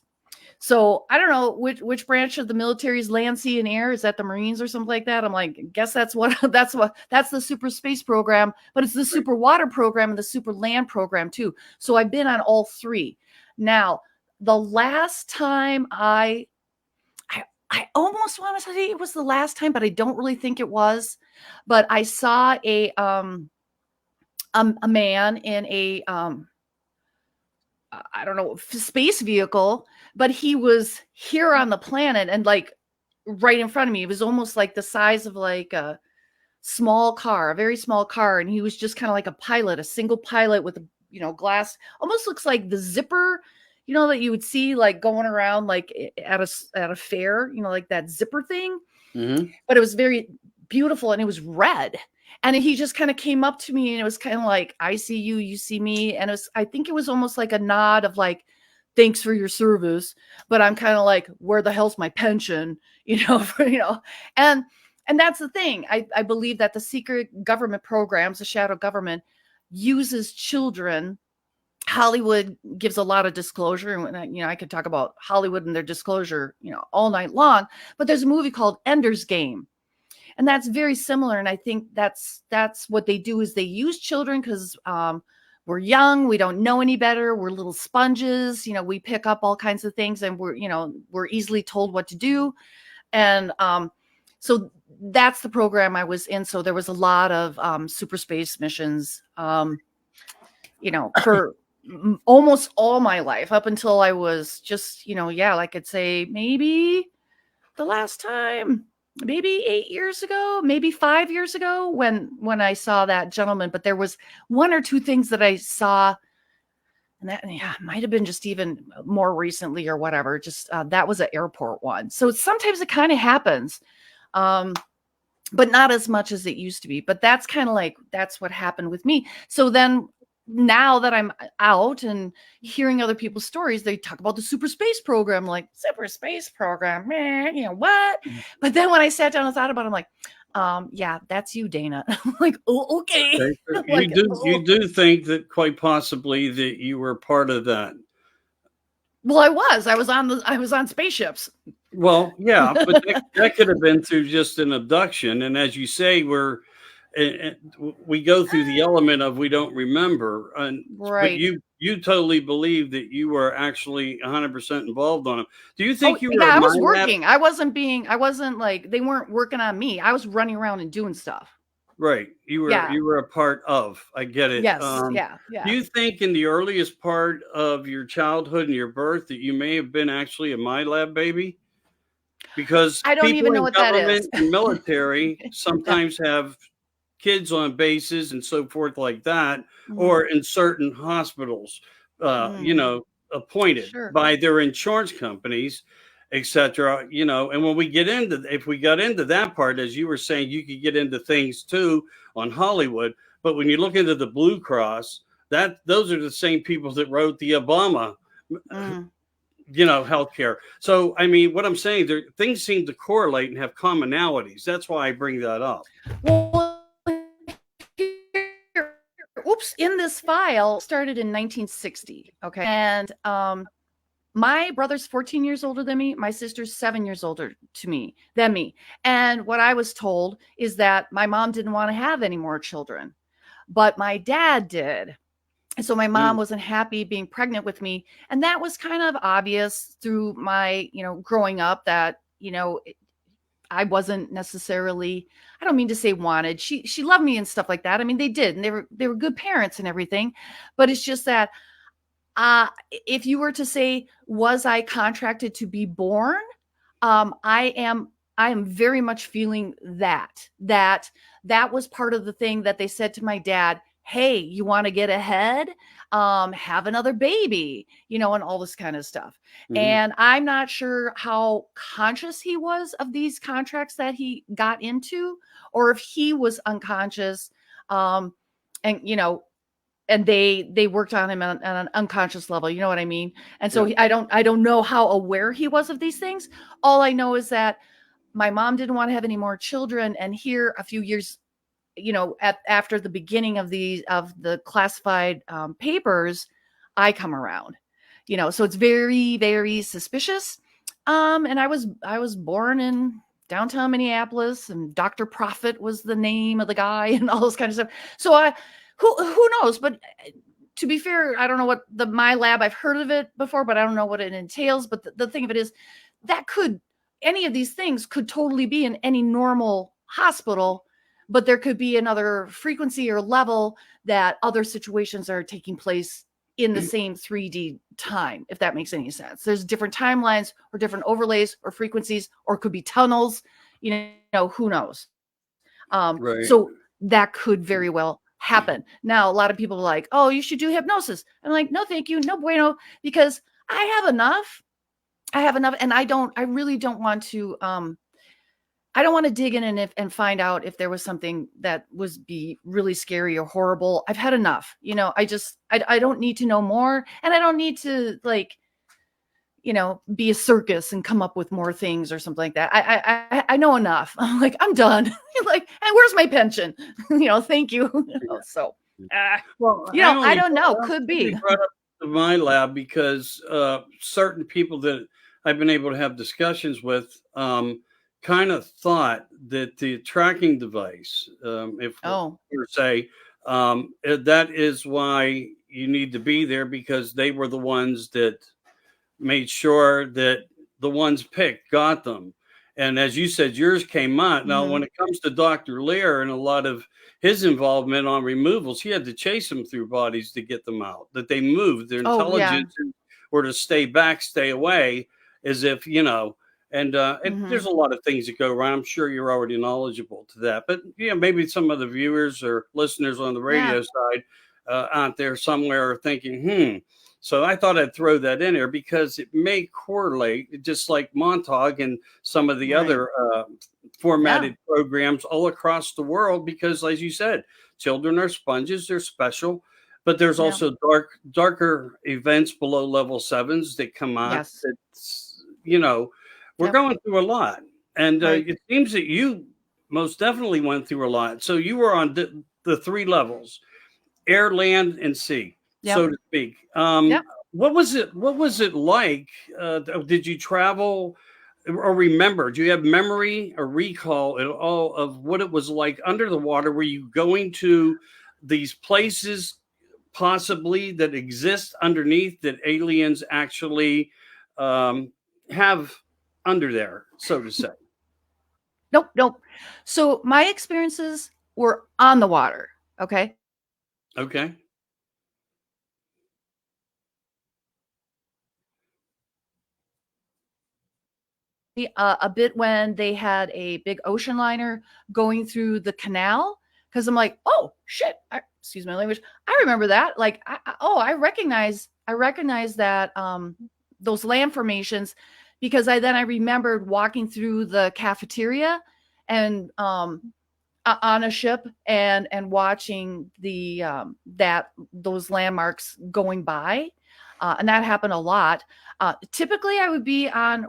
So I don't know which branch of the military is land, sea, and air. Is that the Marines or something like that? I'm like, guess that's the super space program, but it's the super water program and the super land program too. So I've been on all three. Now, the last time I almost want to say it was the last time, but I don't really think it was. But I saw a man in a I don't know, space vehicle, but he was here on the planet and like right in front of me. It was almost like the size of like a small car, a very small car, and he was just kind of like a pilot, a single pilot with a glass. Almost looks like the zipper, that you would see like going around like at a fair, like that zipper thing. Mm-hmm. But it was very beautiful and it was red. And he just kind of came up to me and it was kind of like, I see you, you see me. And I think it was almost like a nod of like, thanks for your service. But I'm kind of like, where the hell's my pension? And that's the thing. I believe that the secret government programs, the shadow government, uses children. Hollywood gives a lot of disclosure, and I could talk about Hollywood and their disclosure, all night long. But there's a movie called Ender's Game, and that's very similar. And I think that's what they do is they use children because we're young, we don't know any better, we're little sponges, we pick up all kinds of things, and we're easily told what to do. And so that's the program I was in. So there was a lot of super space missions, for almost all my life up until I was just, like I'd say maybe the last time, maybe 8 years ago, maybe 5 years ago when I saw that gentleman. But there was one or two things that I saw, and that might have been just even more recently or whatever. Just that was an airport one. So sometimes it kind of happens, but not as much as it used to be. But that's kind of like, that's what happened with me. So then now that I'm out and hearing other people's stories, they talk about the super space program, like super space program, man, what? But then when I sat down and thought about it, I'm like, yeah, that's you, Dana. I'm like, oh, okay. Okay. You do think that quite possibly that you were part of that. Well, I was on spaceships. Well, yeah, but that could have been through just an abduction. And as you say, we go through the element of we don't remember, but Right. you totally believe that you were actually 100% involved on it. Do you think you were? Yeah, I was working. I wasn't like, they weren't working on me. I was running around and doing stuff. Right. You were a part of. I get it. Yes. Yeah. Do you think in the earliest part of your childhood and your birth that you may have been actually a My Lab baby? Because I don't people even know in what that is. government and military sometimes have kids on bases and so forth like that, or in certain hospitals, appointed by their insurance companies, etc. And when if we got into that part, as you were saying, you could get into things too on Hollywood. But when you look into the Blue Cross, those are the same people that wrote the Obama healthcare. So, I mean, what I'm saying, things seem to correlate and have commonalities. That's why I bring that up. Well, in this file started in 1960. Okay. And my brother's 14 years older than me. My sister's 7 years older than me. And what I was told is that my mom didn't want to have any more children, but my dad did. And so my mom wasn't happy being pregnant with me. And that was kind of obvious through my, growing up that, I wasn't necessarily, I don't mean to say wanted. She loved me and stuff like that. I mean, they did, and they were good parents and everything. But it's just that if you were to say, was I contracted to be born? I am very much feeling that was part of the thing that they said to my dad. Hey, you want to get ahead? Have another baby, and all this kind of stuff. And I'm not sure how conscious he was of these contracts that he got into, or if he was unconscious. And they worked on him on an unconscious level. You know what I mean? And so I don't know how aware he was of these things. All I know is that my mom didn't want to have any more children. And here a few years, after the beginning of the classified papers, I come around, so it's very, very suspicious. And I was born in downtown Minneapolis, and Dr. Prophet was the name of the guy and all this kind of stuff. So who knows? But to be fair, I don't know what My Lab, I've heard of it before, but I don't know what it entails. But the thing of it is any of these things could totally be in any normal hospital. but there could be another frequency or level that other situations are taking place in the same 3D time, if that makes any sense. There's different timelines or different overlays or frequencies, or it could be tunnels, who knows? Right. So that could very well happen. Now, a lot of people are like, oh, you should do hypnosis. I'm like, no, thank you. No bueno, because I have enough. And I really don't want to, I don't want to dig in and find out if there was something that was be really scary or horrible. I've had enough. I don't need to know more, and I don't need to be a circus and come up with more things or something like that. I know enough. I'm like, I'm done. Like, and where's my pension? Thank you. So, Well, I don't know. Could be. Brought up to my lab because certain people that I've been able to have discussions with kind of thought that the tracking device, if we're say, that is why you need to be there, because they were the ones that made sure that the ones picked got them. And as you said, yours came out. Now, when it comes to Dr. Lear and a lot of his involvement on removals, he had to chase them through bodies to get them out, that they moved. Their intelligence were to stay back, stay away, as if, and there's a lot of things that go around. I'm sure you're already knowledgeable to that. But, maybe some of the viewers or listeners on the radio side out there somewhere are thinking, So I thought I'd throw that in there because it may correlate, just like Montauk and some of the other formatted programs all across the world. Because, as you said, children are sponges; they're special. But there's also darker events below level 7s that come out. Yes. It's, we're going through a lot, and it seems that you most definitely went through a lot. So you were on the 3 levels: air, land, and sea. So to speak. What was it like? Did you travel or remember? Do you have memory or recall at all of what it was like under the water? Were you going to these places possibly that exist underneath that aliens actually have under there, so to say? Nope. So my experiences were on the water. Okay. A bit when they had a big ocean liner going through the canal, because I'm like, oh shit, excuse my language, I remember that. Like, I recognize that those land formations, because I remembered walking through the cafeteria and on a ship and watching the those landmarks going by, and that happened a lot. Typically, I would be on.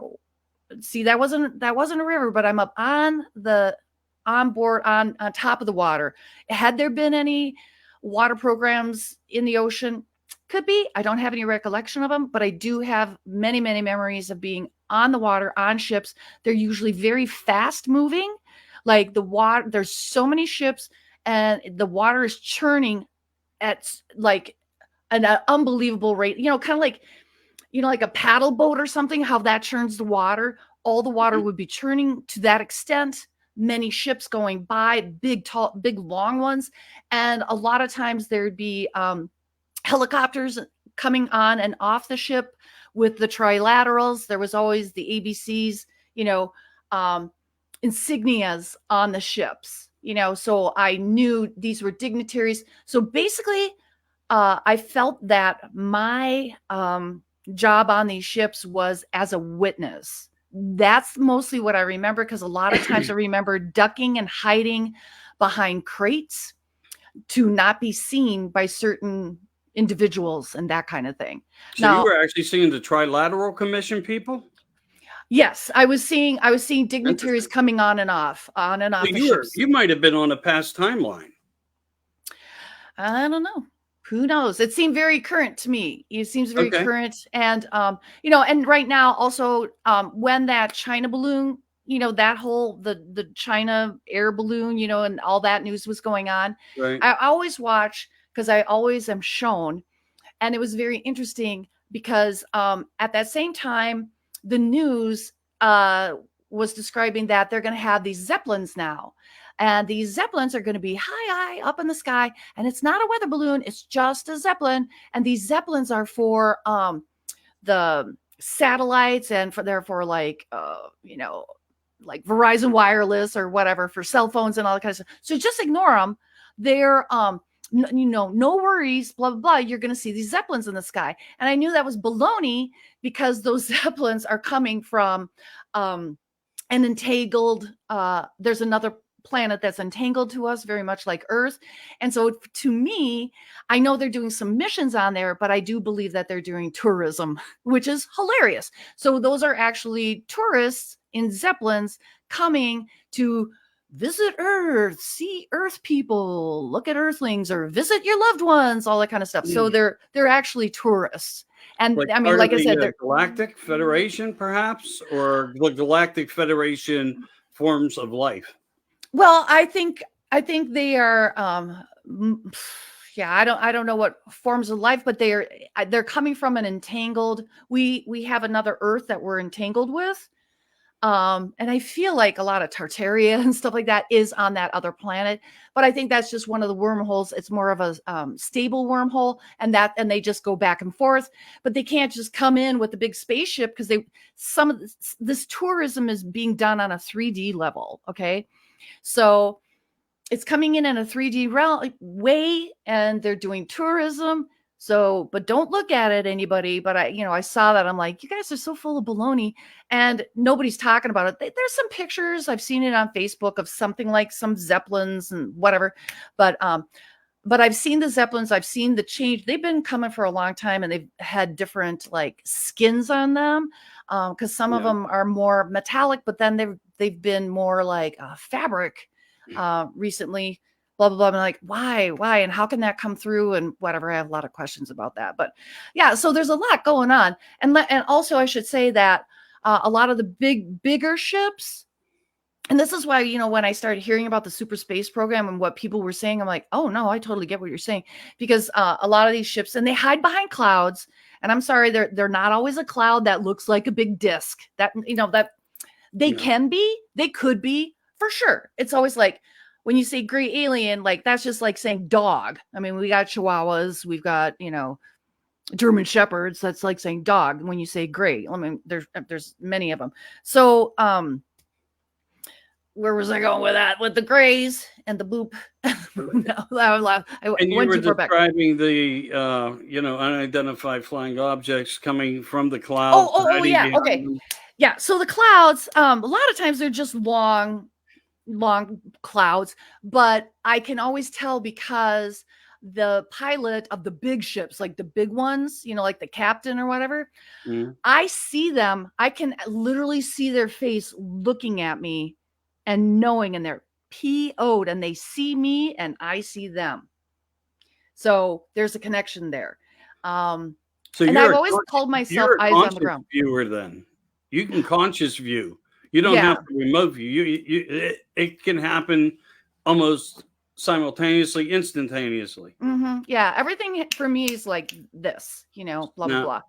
See, that wasn't a river, but I'm up on board on top of the water. Had there been any water programs in the ocean? Could be. I don't have any recollection of them, but I do have many, many memories of being on the water on ships. They're usually very fast moving. Like the water, there's so many ships, and the water is churning at like an unbelievable rate. Kind of like, like a paddle boat or something, how that churns the water. All the water would be churning to that extent. Many ships going by, big, tall, big, long ones. And a lot of times there'd be helicopters coming on and off the ship with the trilaterals. There was always the ABCs, insignias on the ships, so I knew these were dignitaries. So basically, I felt that my job on these ships was as a witness. That's mostly what I remember, because a lot of times I remember ducking and hiding behind crates to not be seen by certain individuals and that kind of thing. So you were actually seeing the Trilateral Commission people? Yes, I was seeing dignitaries coming on and off So the ships. You might have been on a past timeline. I don't know. Who knows? It seemed very current to me. It seems very current. And, and right now also, when that China balloon, that whole, the China air balloon, and all that news was going on. Right. I always watch, because I always am shown. And it was very interesting because at that same time, the news was describing that they're going to have these Zeppelins now. And these Zeppelins are going to be high up in the sky. And it's not a weather balloon. It's just a Zeppelin. And these Zeppelins are for the satellites, and therefore like, like Verizon Wireless or whatever for cell phones and all that kind of stuff. So just ignore them. They're, no worries, blah, blah, blah. You're going to see these Zeppelins in the sky. And I knew that was baloney because those Zeppelins are coming from an entangled, there's another planet that's entangled to us, very much like Earth. And so to me, I know they're doing some missions on there, but I do believe that they're doing tourism, which is hilarious. So those are actually tourists in Zeppelins coming to visit Earth, see Earth people, look at Earthlings, or visit your loved ones, all that kind of stuff. So they're actually tourists. And like, I mean, like I said, the Galactic Federation, perhaps, or the Galactic Federation forms of life. Well, I think they are. I don't know what forms of life, but they're coming from an entangled. We have another Earth that we're entangled with. And I feel like a lot of Tartaria and stuff like that is on that other planet, but I think that's just one of the wormholes. It's more of a stable wormhole, and they just go back and forth. But they can't just come in with a big spaceship because this tourism is being done on a 3D level. Okay, so it's coming in a 3D way, and they're doing tourism. So, but don't look at it, anybody. But I saw that. I'm like, you guys are so full of baloney, and nobody's talking about it. There's some pictures. I've seen it on Facebook of something like some Zeppelins and whatever. But I've seen the Zeppelins. I've seen the change. They've been coming for a long time, and they've had different like skins on them. Because some of them are more metallic, but then they've been more like fabric recently. Blah, blah, blah. I'm like, why? And how can that come through? And whatever. I have a lot of questions about that. But yeah, so there's a lot going on. And also I should say that a lot of the bigger ships, and this is why, when I started hearing about the super space program and what people were saying, I'm like, oh no, I totally get what you're saying. Because a lot of these ships, and they hide behind clouds. And I'm sorry, they're not always a cloud that looks like a big disc. That, that they can be, they could be, for sure. It's always like, when you say gray alien, like that's just like saying dog. I mean, we got Chihuahuas, we've got, German Shepherds. That's like saying dog when you say gray. I mean, there's many of them. So, where was I going with that? With the grays and the boop. And you were describing the, unidentified flying objects coming from the clouds. Oh, yeah. Okay. Yeah. So the clouds, a lot of times they're just long clouds, but I can always tell because the pilot of the big ships, like the big ones, like the captain or whatever, I see them. I can literally see their face looking at me and knowing, and they're PO'd, and they see me and I see them. So there's a connection there. And I've always called myself eyes on the ground. Viewer, then you can conscious view. You don't have to remote view. It can happen almost simultaneously, instantaneously. Yeah, everything for me is like this, blah, blah, blah.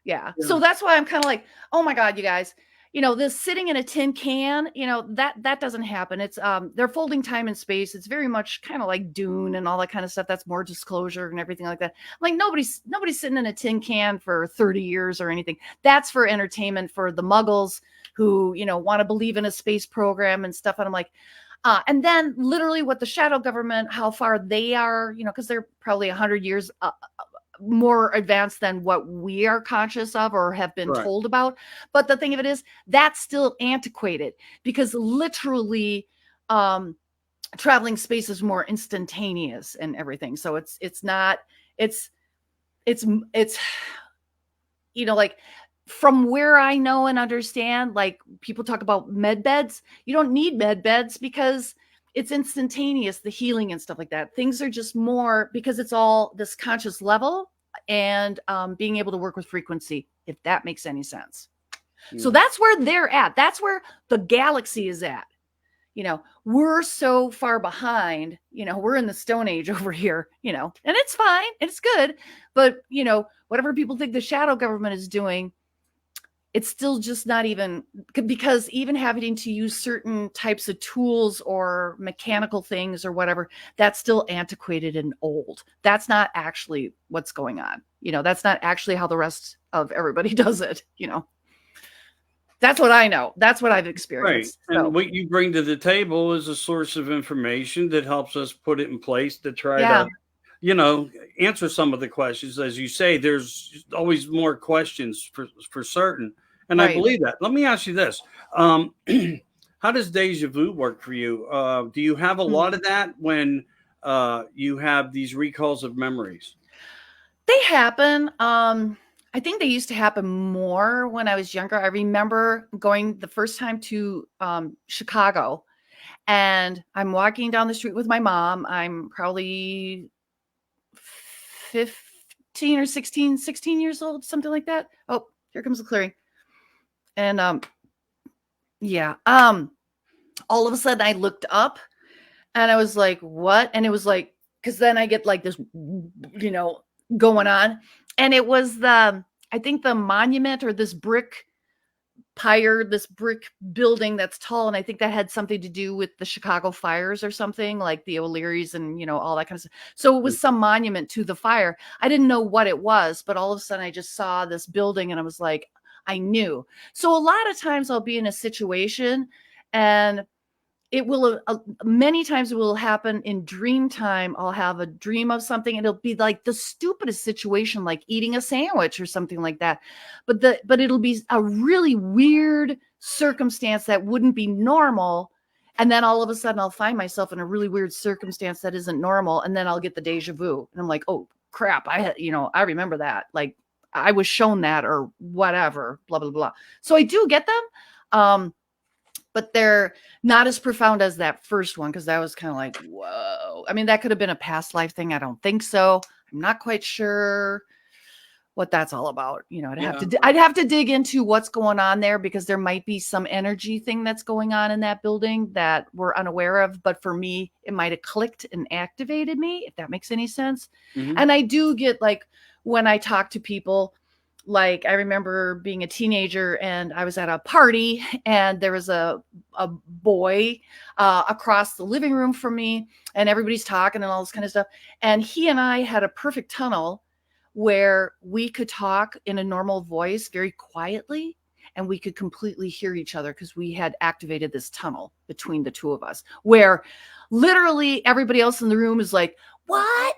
Yeah. So that's why I'm kind of like, oh my God, you guys, this sitting in a tin can, that doesn't happen. It's they're folding time and space. It's very much kind of like Dune and all that kind of stuff. That's more disclosure and everything like that. Like nobody's sitting in a tin can for 30 years or anything. That's for entertainment for the muggles who, want to believe in a space program and stuff. And I'm like, and then literally what the shadow government, how far they are, because they're probably 100 years more advanced than what we are conscious of or have been told about. But the thing of it is, that's still antiquated because literally traveling space is more instantaneous and everything. So it's like from where I know and understand, like people talk about med beds. You don't need med beds because it's instantaneous, the healing and stuff like that. Things are just more because it's all this conscious level and being able to work with frequency, if that makes any sense. So that's where they're at. That's where the galaxy is at. We're so far behind, we're in the Stone Age over here, and it's fine. It's good. But, whatever people think the shadow government is doing, it's still just not even, because even having to use certain types of tools or mechanical things or whatever, that's still antiquated and old. That's not actually what's going on. That's not actually how the rest of everybody does it. That's what I know. That's what I've Right. experienced. And So what you bring to the table is a source of information that helps us put it in place to try yeah, to, answer some of the questions. As you say, there's always more questions for certain. And I right. believe that. Let me ask you this. Um, how does deja vu work for you? Do you have a Hmm. lot of that when you have these recalls of memories? They happen. I think they used to happen more when I was younger. I remember going the first time to Chicago, and I'm walking down the street with my mom. I'm probably 15 or 16 years old, something like that. Oh, here comes the clearing. And yeah, all of a sudden I looked up and I was like, what? And it was like, because then I get like this, going on. And it was I think the monument or this brick this brick building that's tall. And I think that had something to do with the Chicago fires or something, like the O'Learys and, all that kind of stuff. So it was some monument to the fire. I didn't know what it was, but all of a sudden I just saw this building and I was like, I knew. So a lot of times I'll be in a situation and it will many times it will happen in dream time. I'll have a dream of something and it'll be like the stupidest situation, like eating a sandwich or something like that, but it'll be a really weird circumstance that wouldn't be normal, and then all of a sudden I'll find myself in a really weird circumstance that isn't normal, and then I'll get the deja vu and I'm like, oh crap, I remember that, like I was shown that or whatever, blah blah blah. So I do get them. But they're not as profound as that first one, because that was kind of like, whoa. I mean, that could have been a past life thing. I don't think so. I'm not quite sure what that's all about. I'd have to dig into what's going on there, because there might be some energy thing that's going on in that building that we're unaware of. But for me, it might have clicked and activated me, if that makes any sense. Mm-hmm. And I do get, like, when I talk to people, like I remember being a teenager and I was at a party and there was a boy across the living room from me, and everybody's talking and all this kind of stuff. And he and I had a perfect tunnel where we could talk in a normal voice very quietly, and we could completely hear each other because we had activated this tunnel between the two of us, where literally everybody else in the room is like, what?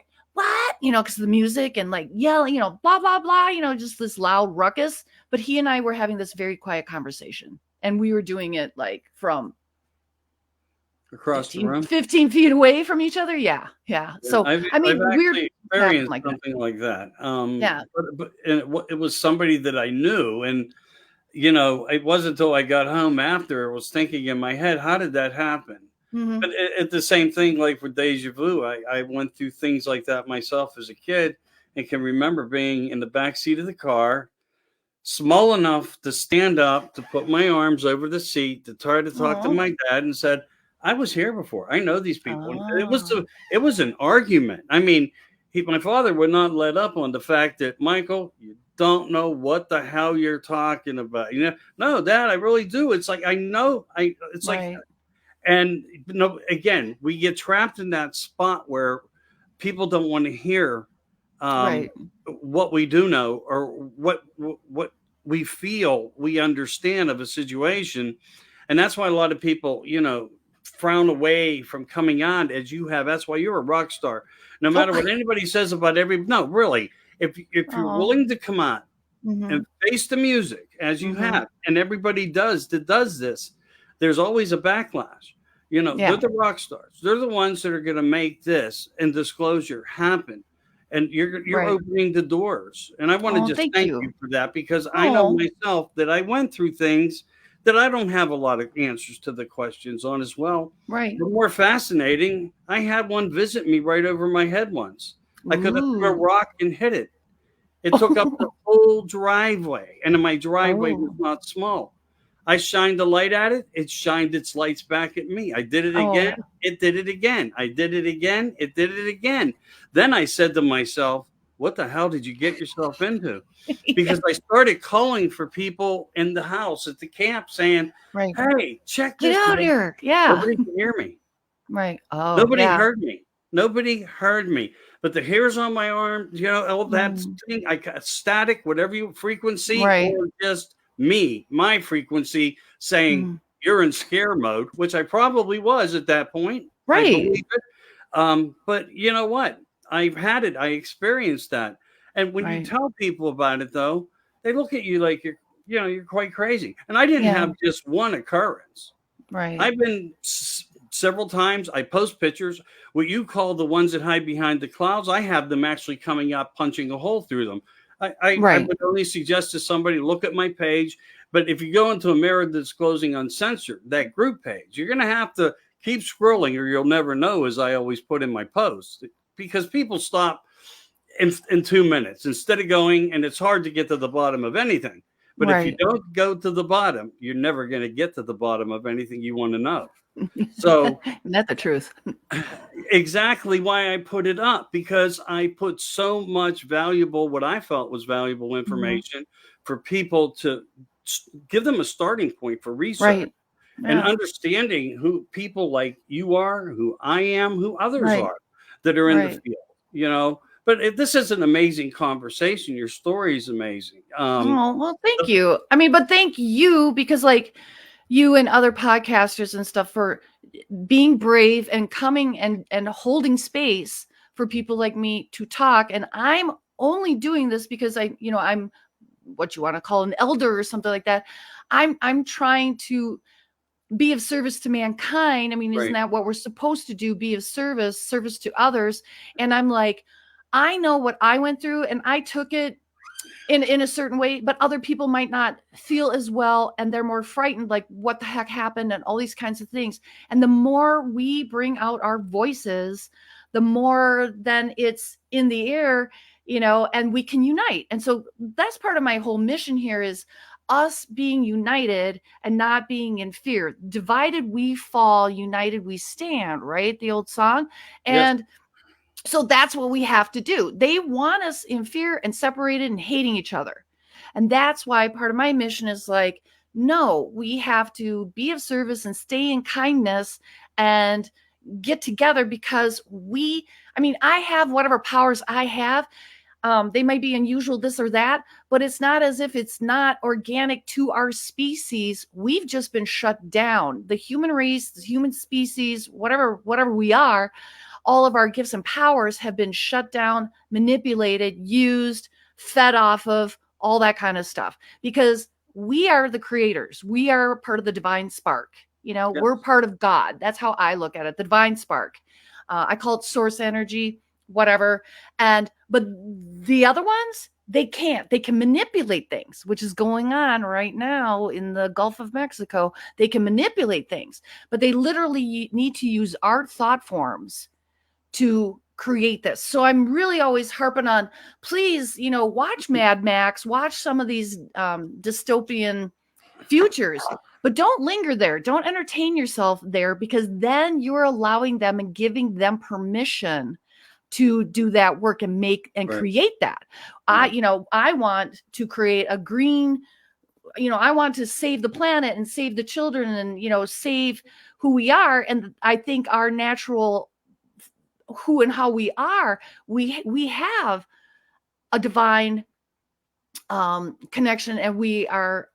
Because of the music and like yelling, blah, blah, blah, just this loud ruckus. But he and I were having this very quiet conversation, and we were doing it like from Across the room? 15 feet away from each other. Yeah. So, I've I mean, weird actually happen experienced like that. something like that. Yeah. But it was somebody that I knew, and it wasn't until I got home after I was thinking in my head, how did that happen? Hmm. But at the same thing, like for deja vu, I went through things like that myself as a kid, and can remember being in the back seat of the car, small enough to stand up, to put my arms over the seat, to try to talk to Oh. my dad, and said, "I was here before. I know these people." And Oh. it was an argument. I mean, my father would not let up on the fact that, Michael, you don't know what the hell you're talking about. No, Dad, I really do. It's like I know. It's like, Right. and again, we get trapped in that spot where people don't want to hear Right. what we do know, or what we feel we understand of a situation. And that's why a lot of people frown away from coming on as you have. That's why you're a rock star, no Oh. matter what anybody says about no, really, if you're Oh. willing to come on Hmm. and face the music as you Hmm. have, and everybody does this, there's always a backlash. They're Yeah. the rock stars. They're the ones that are going to make this and disclosure happen. And you're Right. opening the doors. And I want to Oh, just thank thank you. you for that, because I know Oh. myself that I went through things that I don't have a lot of answers to the questions on as well. Right. But more fascinating, I had one visit me right over my head once. I could have threw a Ooh. rock and hit it. It took up the whole driveway, and my driveway was Oh. not small. I shined a light at it. It shined its lights back at me. I did it again. Oh. It did it again. I did it again. It did it again. Then I said to myself, what the hell did you get yourself into? Yeah. Because I started calling for people in the house at the camp saying, Right. hey, check Get this out out. here. Yeah. Nobody can hear me. Right. Oh, Nobody yeah. heard me. Nobody heard me. But the hairs on my arm, all that thing, I got static, whatever you frequency, Right. or just me, my frequency saying Mm. you're in scare mode, which I probably was at that point. I Right. believe it. But you know what? I've had it. I experienced that. And when you Right. tell people about it, though, they look at you like you're quite crazy. And I didn't Yeah. have just one occurrence. Right. I've been several times. I post pictures. What you call the ones that hide behind the clouds, I have them actually coming up, punching a hole through them. I Right. would only suggest to somebody look at my page. But if you go into America Disclosing Uncensored, that group page, you're going to have to keep scrolling or you'll never know, as I always put in my posts, because people stop in 2 minutes instead of going, and it's hard to get to the bottom of anything. But if you Right. don't go to the bottom, you're never going to get to the bottom of anything you want to know. So Isn't that the truth? exactly why I put it up, because I put so much what I felt was valuable information for people to give them a starting point for research Right. and Yeah. understanding who people like you are, who I am, who others Right. are that are in the Right. field. But this is an amazing conversation. Your story is amazing. Oh, well, thank you. I mean, but thank you because like you and other podcasters and stuff for being brave and coming and holding space for people like me to talk. And I'm only doing this because I'm what you want to call an elder or something like that. I'm trying to be of service to mankind. I mean, isn't Right. that what we're supposed to do? Be of service to others. And I'm like, I know what I went through and I took it in a certain way, but other people might not feel as well and they're more frightened, like what the heck happened and all these kinds of things. And the more we bring out our voices, the more then it's in the air, and we can unite. And so that's part of my whole mission here is us being united and not being in fear. Divided we fall, united we stand, right? The old song. Yes. And so that's what we have to do. They want us in fear and separated and hating each other. And that's why part of my mission is like, no, we have to be of service and stay in kindness and get together because I have whatever powers I have. They might be unusual, this or that, but it's not as if it's not organic to our species. We've just been shut down. The human race, the human species, whatever we are, all of our gifts and powers have been shut down, manipulated, used, fed off of, all that kind of stuff. Because we are the creators. We are part of the divine spark. Yes. We're part of God. That's how I look at it, the divine spark. I call it source energy, whatever. But the other ones, they can't. They can manipulate things, which is going on right now in the Gulf of Mexico. They can manipulate things, but they literally need to use our thought forms to create this. So I'm really always harping on, please, watch Mad Max, watch some of these dystopian futures, but don't linger there. Don't entertain yourself there, because then you're allowing them and giving them permission to do that work and make and create that. Right. I want to create a green, I want to save the planet and save the children and, save who we are. And I think our natural who and how we are, we have a divine connection, and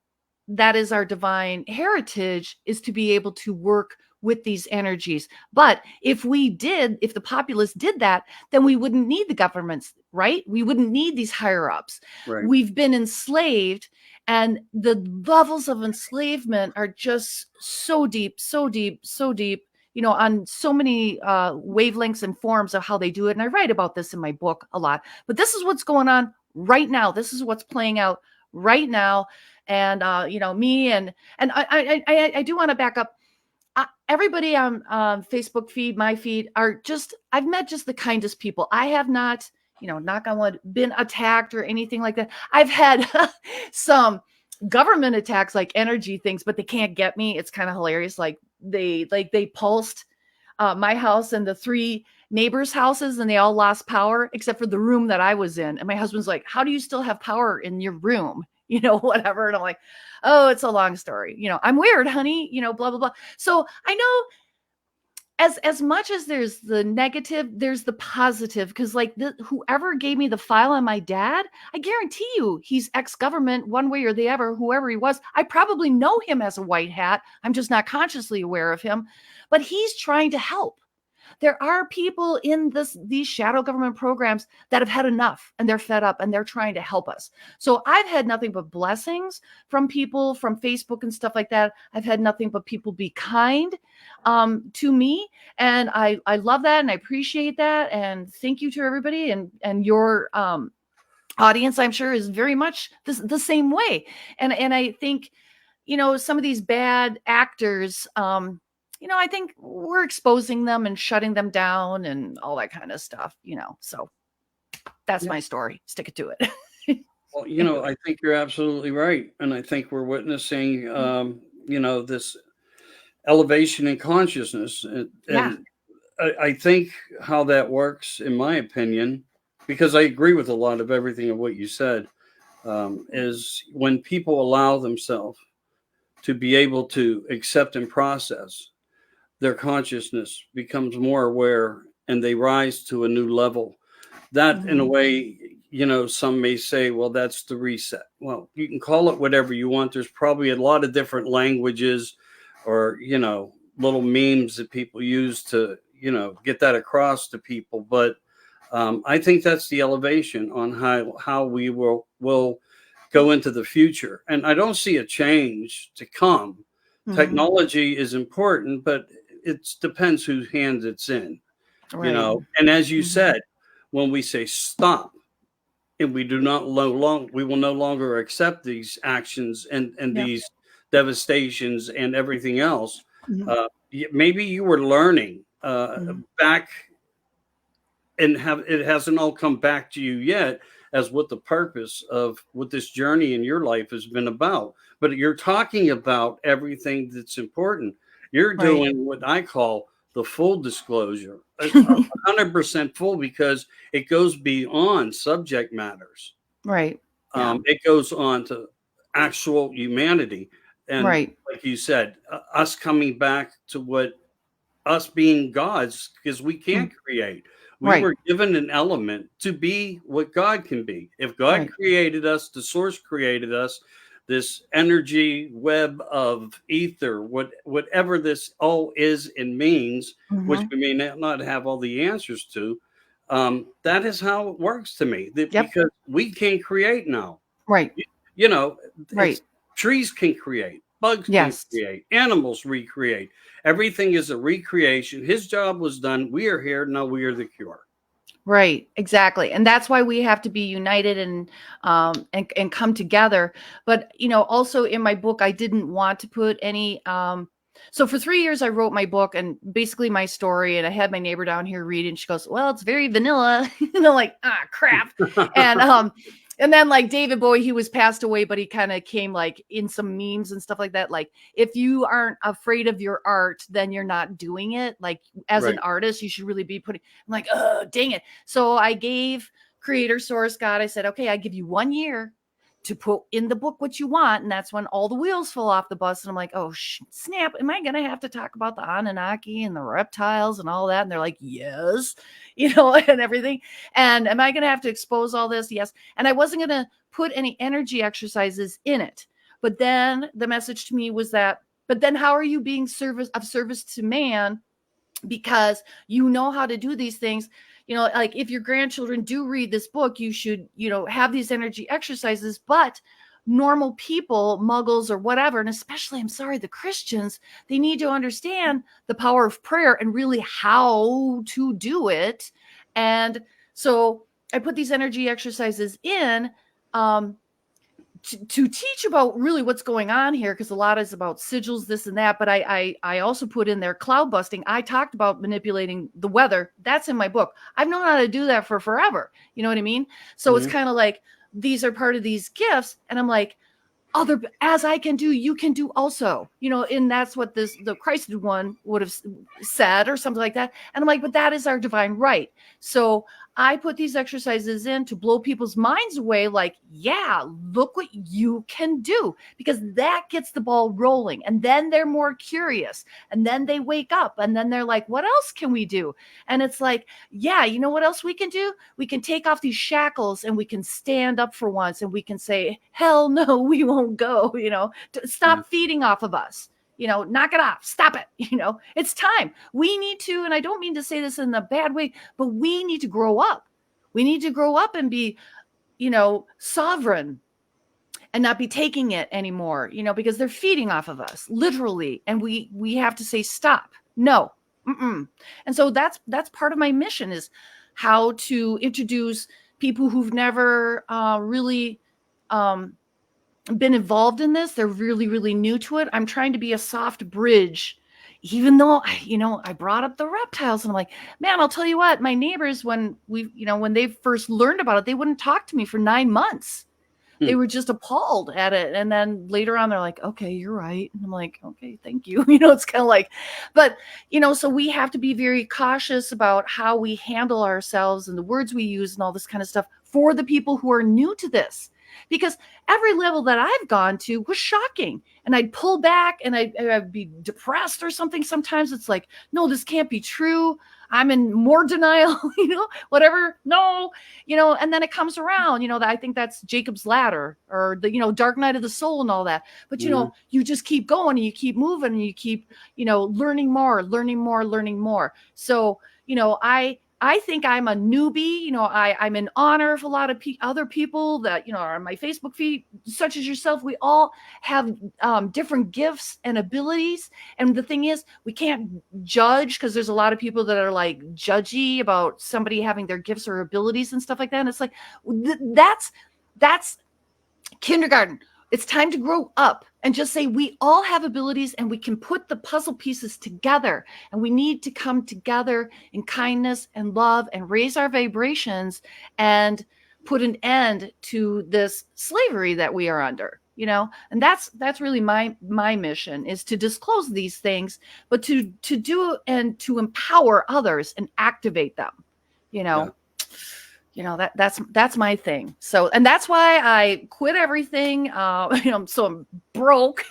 that is our divine heritage, is to be able to work with these energies. But if the populace did that, then we wouldn't need the governments, right? We wouldn't need these higher ups. Right. We've been enslaved, and the levels of enslavement are just so deep, so deep, so deep, on so many wavelengths and forms of how they do it. And I write about this in my book a lot, but this is what's going on right now. This is what's playing out right now. And, me and I do want to back up. Everybody on Facebook feed, my feed, I've met just the kindest people. I have not, knock on wood, been attacked or anything like that. I've had some government attacks, like energy things, but they can't get me. It's kind of hilarious. Like they pulsed my house and the 3 neighbors' houses and they all lost power except for the room that I was in. And my husband's like, how do you still have power in your room? Whatever. And I'm like, oh, it's a long story. I'm weird, honey, blah, blah, blah. So I know as much as there's the negative, there's the positive. Because like whoever gave me the file on my dad, I guarantee you he's ex-government one way or the other, whoever he was. I probably know him as a white hat. I'm just not consciously aware of him, but he's trying to help. There are people in these shadow government programs that have had enough and they're fed up and they're trying to help us. So I've had nothing but blessings from people from Facebook and stuff like that. I've had nothing but people be kind to me. And I love that and I appreciate that. And thank you to everybody and your audience, I'm sure, is very much the same way. And I think, some of these bad actors, I think we're exposing them and shutting them down and all that kind of stuff, so that's my story. Stick it to it. Well, I think you're absolutely right. And I think we're witnessing, this elevation in consciousness. And I think how that works, in my opinion, because I agree with a lot of everything of what you said, is when people allow themselves to be able to accept and process, their consciousness becomes more aware and they rise to a new level. That, in a way, some may say, well, that's the reset. Well, you can call it whatever you want. There's probably a lot of different languages or, little memes that people use to, get that across to people. But I think that's the elevation on how we will go into the future. And I don't see a change to come. Technology is important, but it depends whose hands it's in, Right. And as you said, when we say stop, and we will no longer accept these actions and these devastations and everything else. Maybe you were learning back, and it hasn't all come back to you yet as what the purpose of what this journey in your life has been about. But you're talking about everything that's important. You're doing what I call the full disclosure, 100% full, because it goes beyond subject matters. Right. It goes on to actual humanity. And like you said, us coming back to what us being gods, because we can't create. We were given an element to be what God can be. If God created us, the source created us, this energy web of ether, whatever this all is and means, which we may not have all the answers to, that is how it works to me. Because we can create now. Trees can create, bugs can create, animals recreate. Everything is a recreation. His job was done. We are here. Now we are the cure. Right, exactly. And that's why we have to be united and come together. But, also in my book, I didn't want to put any, so for 3 years I wrote my book and basically my story, and I had my neighbor down here read, and she goes, well, it's very vanilla, like, crap. And then like David Bowie, he was passed away, but he kind of came like in some memes and stuff like that. Like, if you aren't afraid of your art, then you're not doing it. Like, as an artist, you should really be I'm like, oh, dang it. So I gave creator source God, I said, okay, I give you 1 year to put in the book what you want. And that's when all the wheels fall off the bus. And I'm like, oh, snap. Am I going to have to talk about the Anunnaki and the reptiles and all that? And they're like, yes, and everything. And am I going to have to expose all this? Yes. And I wasn't going to put any energy exercises in it. But then the message to me was that, but then how are you being of service to man? Because you know how to do these things. Like, if your grandchildren do read this book, you should, have these energy exercises. But normal people, muggles or whatever, and especially, I'm sorry, the Christians, they need to understand the power of prayer and really how to do it. And so I put these energy exercises in to teach about really what's going on here, because a lot is about sigils, this and that. But I also put in there cloud busting. I talked about manipulating the weather. That's in my book. I've known how to do that for forever. You know what I mean? So it's kind of like, these are part of these gifts. And I'm like, as I can do, you can do also, and that's what the Christ one would have said or something like that. And I'm like, but that is our divine right. So I put these exercises in to blow people's minds away. Like, yeah, look what you can do, because that gets the ball rolling. And then they're more curious, and then they wake up, and then they're like, what else can we do? And it's like, yeah, you know what else we can do? We can take off these shackles, and we can stand up for once, and we can say, hell no, we won't go, stop feeding off of us. Knock it off. Stop it. It's time. We need to, and I don't mean to say this in a bad way, but we need to grow up. We need to grow up and be, sovereign and not be taking it anymore, because they're feeding off of us, literally. And we have to say, stop. No. Mm-mm. And so that's part of my mission, is how to introduce people who've never really been involved in this. They're really, really new to it. I'm trying to be a soft bridge, even though, I brought up the reptiles, and I'm like, man, I'll tell you what, my neighbors, when they first learned about it, they wouldn't talk to me for 9 months. They were just appalled at it. And then later on, they're like, okay, you're right. And I'm like, okay, thank you. It's kind of like, but, so we have to be very cautious about how we handle ourselves and the words we use and all this kind of stuff for the people who are new to this. Because every level that I've gone to was shocking, and I'd pull back, and I'd be depressed or something. Sometimes it's like, no, this can't be true. I'm in more denial, whatever. No, and then it comes around, I think that's Jacob's ladder, or the, dark night of the soul and all that. But, you just keep going, and you keep moving, and you keep, learning more. So, I think I'm a newbie. I'm in honor of a lot of other people that, are on my Facebook feed, such as yourself. We all have different gifts and abilities. And the thing is, we can't judge, because there's a lot of people that are like judgy about somebody having their gifts or abilities and stuff like that. And it's like, that's kindergarten. It's time to grow up and just say we all have abilities, and we can put the puzzle pieces together, and we need to come together in kindness and love and raise our vibrations and put an end to this slavery that we are under, and that's really my mission, is to disclose these things, but to do and to empower others and activate them, Yeah. That's my thing. So, and that's why I quit everything. So I'm broke,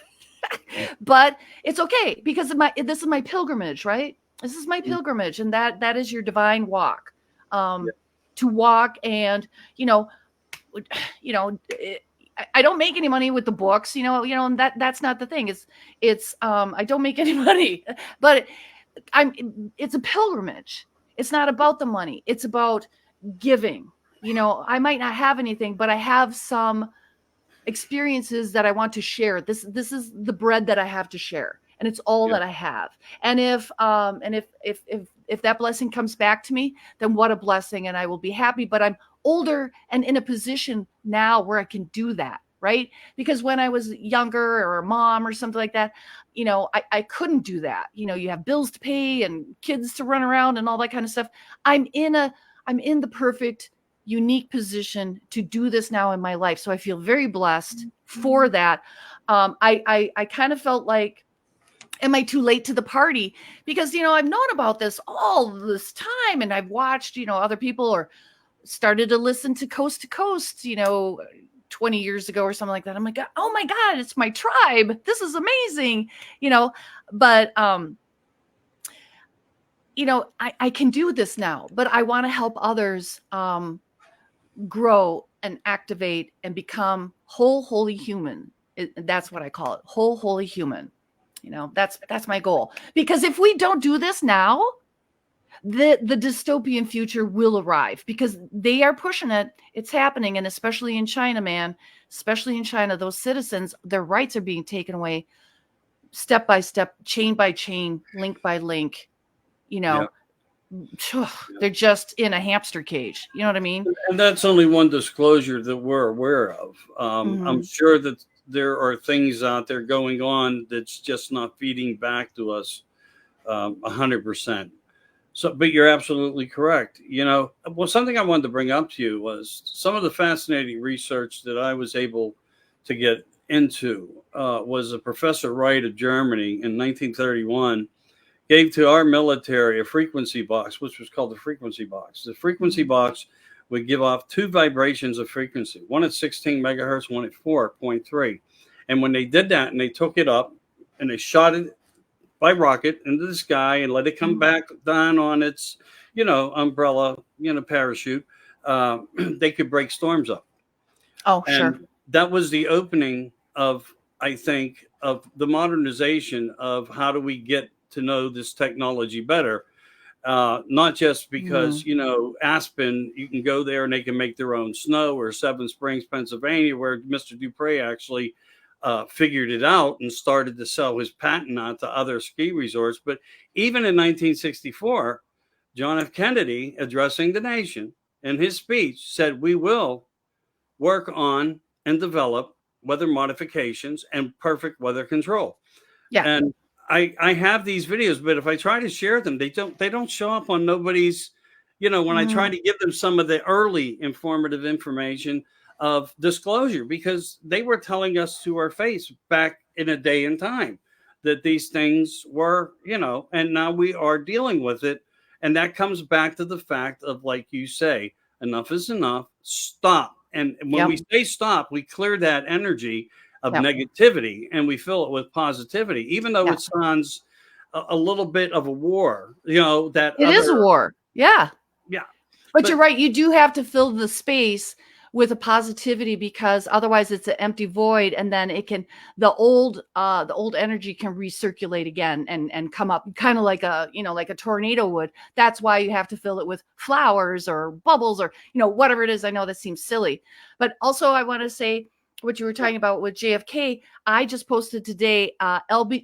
but it's okay, because this is my pilgrimage, right? This is my pilgrimage, and that is your divine walk, to walk. And, I don't make any money with the books, and that's not the thing. It's I don't make any money, but it's a pilgrimage. It's not about the money. It's about giving. I might not have anything, but I have some experiences that I want to share. This is the bread that I have to share, and it's all that I have. And if that blessing comes back to me, then what a blessing, and I will be happy. But I'm older and in a position now where I can do that, right? Because when I was younger, or a mom or something like that, I couldn't do that. You have bills to pay and kids to run around and all that kind of stuff. I'm in the perfect, unique position to do this now in my life. So I feel very blessed for that. I kind of felt like, am I too late to the party? Because, I've known about this all this time, and I've watched, other people, or started to listen to Coast, 20 years ago or something like that. I'm like, oh my God, it's my tribe. This is amazing. But, I can do this now, but I want to help others grow and activate and become whole, holy human. That's what I call it. Whole, holy human. That's my goal. Because if we don't do this now, the dystopian future will arrive, because they are pushing it. It's happening. And especially in China, man, especially in China, those citizens, their rights are being taken away step by step, chain by chain, link by link. They're just in a hamster cage. You know what I mean? And that's only one disclosure that we're aware of. I'm sure that there are things out there going on that's just not feeding back to us 100%. So, but you're absolutely correct. Well, something I wanted to bring up to you was some of the fascinating research that I was able to get into was a Professor Wright of Germany in 1931 gave to our military a frequency box, which was called the frequency box. The frequency box would give off two vibrations of frequency, one at 16 megahertz, one at 4.3. And when they did that and they took it up and they shot it by rocket into the sky and let it come back down on its, umbrella, parachute, they could break storms up. Oh, And sure. that was the opening of, I think, of the modernization of how do we get to know this technology better. Not just because, Aspen, you can go there and they can make their own snow, or Seven Springs, Pennsylvania, where Mr. Dupre actually figured it out and started to sell his patent out to other ski resorts. But even in 1964, John F. Kennedy, addressing the nation in his speech, said, "We will work on and develop weather modifications and perfect weather control." Yeah. And I have these videos, but if I try to share them, they don't show up on nobody's, when I try to give them some of the early informative information of disclosure, because they were telling us to our face back in a day and time that these things were, and now we are dealing with it. And that comes back to the fact of, like you say, enough is enough. Stop. And when we say stop, we clear that energy of negativity and we fill it with positivity, even though it sounds a little bit of a war, that it is a war. Yeah. Yeah. But you're right. You do have to fill the space with a positivity, because otherwise it's an empty void, and then it can, the old energy can recirculate again and come up kind of like a tornado would. That's why you have to fill it with flowers or bubbles or, whatever it is. I know that seems silly, but also I want to say what you were talking about with JFK. I just posted today,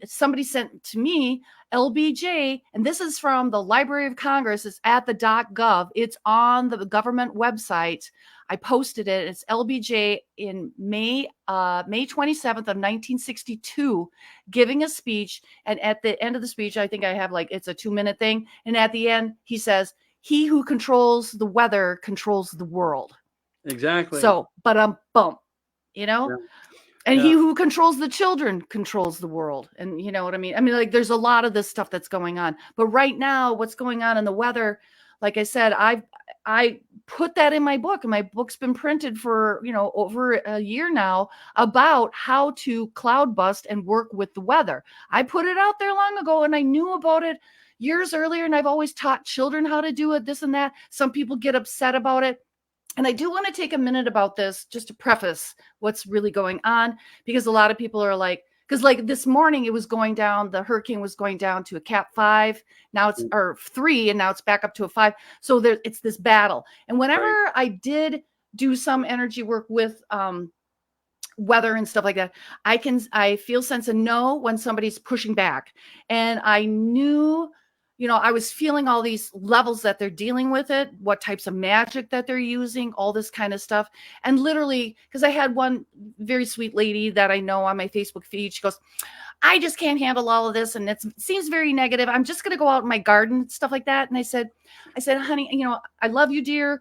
somebody sent to me LBJ, and this is from the Library of Congress. It's at the .gov. It's on the government website. I posted it. It's LBJ in May 27th of 1962, giving a speech. And at the end of the speech, I think I have it's a 2-minute thing. And at the end, he says, "He who controls the weather controls the world." Exactly. So, bump, and he who controls the children controls the world. And you know what I mean? I mean, there's a lot of this stuff that's going on. But right now, what's going on in the weather, like I said, I put that in my book, and my book's been printed for, over a year now, about how to cloud bust and work with the weather. I put it out there long ago, and I knew about it years earlier, and I've always taught children how to do it, this and that. Some people get upset about it. And I do want to take a minute about this just to preface what's really going on, because a lot of people are because this morning it was going down, the hurricane was going down to a Cat 5, now it's or 3, and now it's back up to a 5. So it's this battle. And whenever I did do some energy work with weather and stuff like that, I feel sense and know when somebody's pushing back. And I knew, I was feeling all these levels that they're dealing with it, what types of magic that they're using, all this kind of stuff. And literally, because I had one very sweet lady that I know on my Facebook feed, she goes, "I just can't handle all of this, and it seems very negative. I'm just going to go out in my garden," stuff like that. And I said, "Honey, I love you, dear,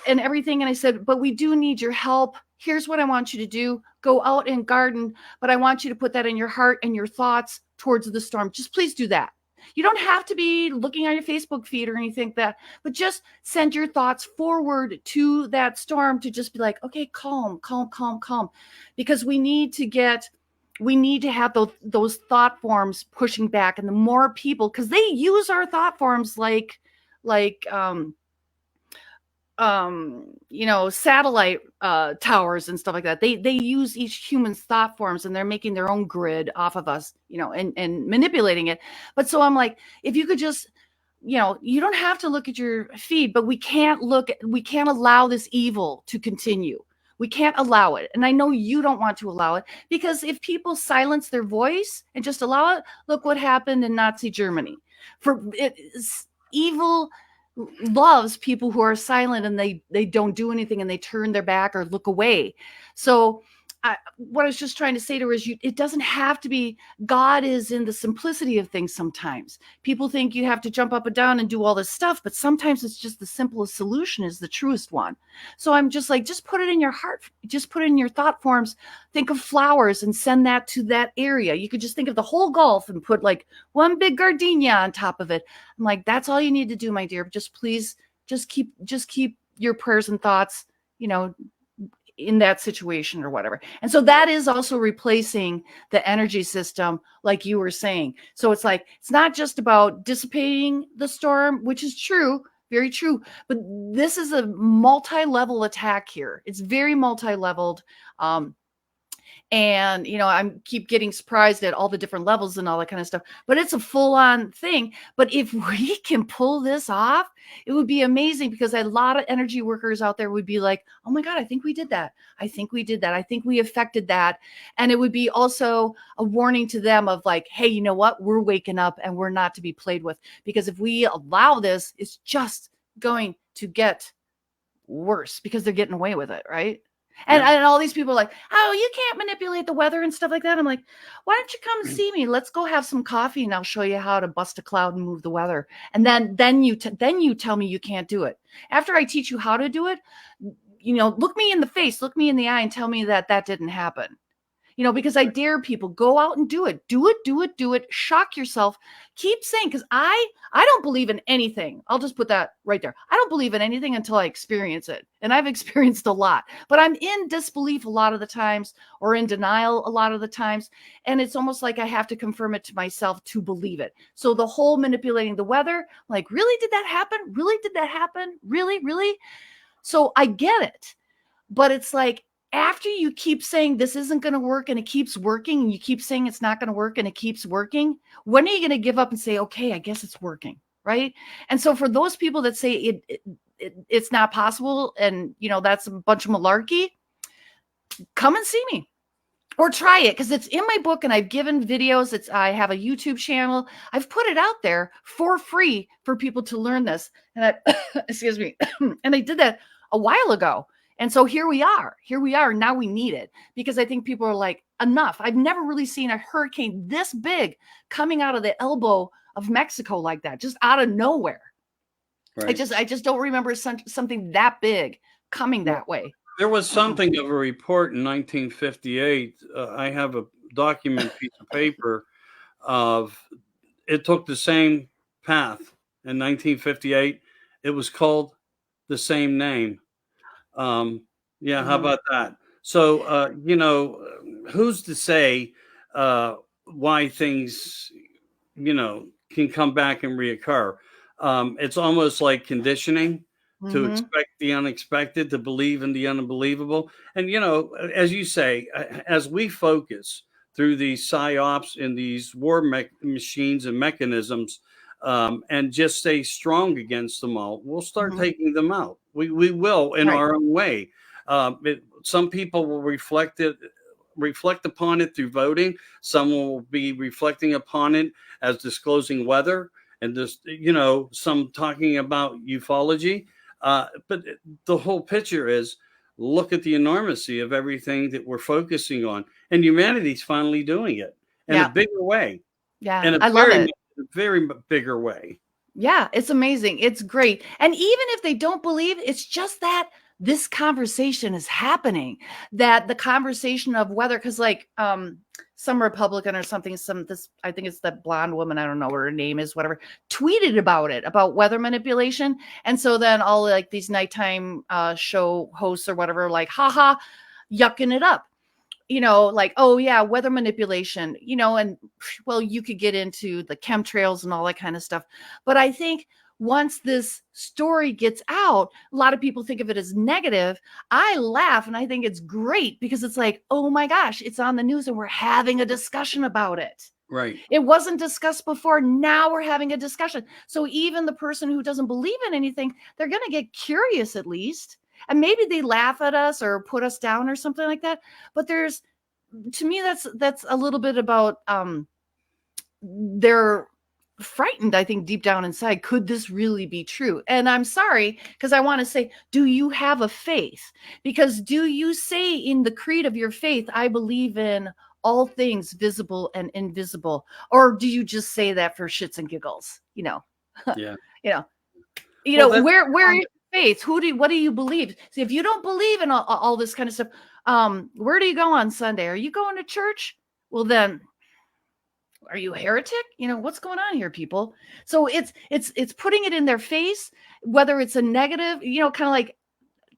and everything." And I said, "But we do need your help. Here's what I want you to do. Go out and garden, but I want you to put that in your heart and your thoughts towards the storm. Just please do that. You don't have to be looking on your Facebook feed or anything but just send your thoughts forward to that storm, to just be like, okay, calm, calm, calm, calm." Because we need to have those thought forms pushing back. And the more people, because they use our thought forms like satellite towers and stuff like that. They use each human's thought forms, and they're making their own grid off of us, and manipulating it. But so I'm like, if you could just, you don't have to look at your feed, but we can't allow this evil to continue. We can't allow it. And I know you don't want to allow it, because if people silence their voice and just allow it, look what happened in Nazi Germany. Evil loves people who are silent, and they don't do anything, and they turn their back or look away. So what I was just trying to say to her is it doesn't have to be. God is in the simplicity of things. Sometimes people think you have to jump up and down and do all this stuff, but sometimes it's just the simplest solution is the truest one. So I'm just like, just put it in your heart, just put it in your thought forms. Think of flowers and send that to that area. You could just think of the whole Gulf and put like one big gardenia on top of it. I'm like, that's all you need to do, my dear. Just please, just keep your prayers and thoughts, in that situation or whatever. And so that is also replacing the energy system, like you were saying. So it's like, it's not just about dissipating the storm, which is true, very true, but this is a multi-level attack here. It's very multi-leveled. And I'm keep getting surprised at all the different levels and all that kind of stuff, but it's a full-on thing. But if we can pull this off, it would be amazing, because a lot of energy workers out there would be like, oh my God, I think we did that. I think we did that. I think we affected that. And it would be also a warning to them of like, hey, you know what? We're waking up and we're not to be played with, because if we allow this, it's just going to get worse because they're getting away with it, right? And all these people are like, oh, you can't manipulate the weather and stuff like that. I'm like, why don't you come see me? Let's go have some coffee and I'll show you how to bust a cloud and move the weather. And then you tell me you can't do it. After I teach you how to do it, look me in the face, look me in the eye and tell me that didn't happen. Because I dare people, go out and do it. Do it. Shock yourself. Keep saying, because I don't believe in anything. I'll just put that right there. I don't believe in anything until I experience it. And I've experienced a lot, but I'm in disbelief a lot of the times, or in denial a lot of the times. And it's almost like I have to confirm it to myself to believe it. So the whole manipulating the weather, like, really, did that happen? Really, did that happen? Really? So I get it. But it's like, after you keep saying this isn't going to work and it keeps working, and you keep saying it's not going to work and it keeps working, when are you going to give up and say, okay, I guess it's working, right? And so for those people that say it's not possible and, that's a bunch of malarkey, come and see me or try it, because it's in my book and I've given videos. I have a YouTube channel. I've put it out there for free for people to learn this. And excuse me. And I did that a while ago. And so here we are. Now we need it, because I think people are like, enough. I've never really seen a hurricane this big coming out of the elbow of Mexico like that, just out of nowhere. Right. I just don't remember something that big coming that way. There was something of a report in 1958. I have a document piece of paper of it took the same path in 1958. It was called the same name. How about that? So, who's to say why things, can come back and reoccur? It's almost like conditioning to expect the unexpected, to believe in the unbelievable. And, as you say, as we focus through these psyops and these war machines and mechanisms, and just stay strong against them all, we'll start taking them out. We will in our own way. Some people will reflect upon it through voting. Some will be reflecting upon it as disclosing weather, and just, some talking about ufology. But the whole picture is, look at the enormity of everything that we're focusing on, and humanity's finally doing it in a bigger way. Yeah, I love it. A very bigger way. Yeah, it's amazing. It's great. And even if they don't believe, it's just that this conversation is happening, that the conversation of whether, because like some Republican or something, I think it's that blonde woman, I don't know what her name is, whatever, tweeted about weather manipulation. And so then all like these nighttime show hosts or whatever, like, haha, yucking it up. Like, oh yeah, weather manipulation, and well, you could get into the chemtrails and all that kind of stuff. But I think once this story gets out, a lot of people think of it as negative. I laugh and I think it's great, because it's like, oh my gosh, it's on the news and we're having a discussion about it. Right. It wasn't discussed before. Now we're having a discussion. So even the person who doesn't believe in anything, they're going to get curious at least. And maybe they laugh at us or put us down or something like that. But to me, that's a little bit about their frightened, I think, deep down inside. Could this really be true? And I'm sorry, because I want to say, do you have a faith? Because do you say in the creed of your faith, I believe in all things visible and invisible? Or do you just say that for shits and giggles? Yeah. You know, Well, that's where is your faith? What do you believe? See, if you don't believe in all this kind of stuff, where do you go on Sunday? Are you going to church? Well, then, are you a heretic? What's going on here, people? So it's putting it in their face, whether it's a negative, kind of like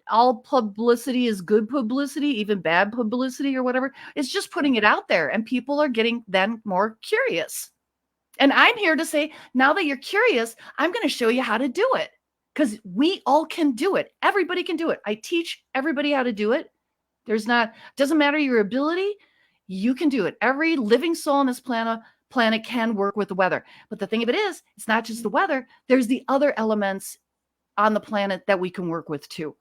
all publicity is good publicity, even bad publicity or whatever. It's just putting it out there, and people are getting then more curious. And I'm here to say, now that you're curious, I'm going to show you how to do it, because we all can do it. Everybody can do it. I teach everybody how to do it. Doesn't matter your ability. You can do it. Every living soul on this planet can work with the weather. But the thing of it is, it's not just the weather. There's the other elements on the planet that we can work with too.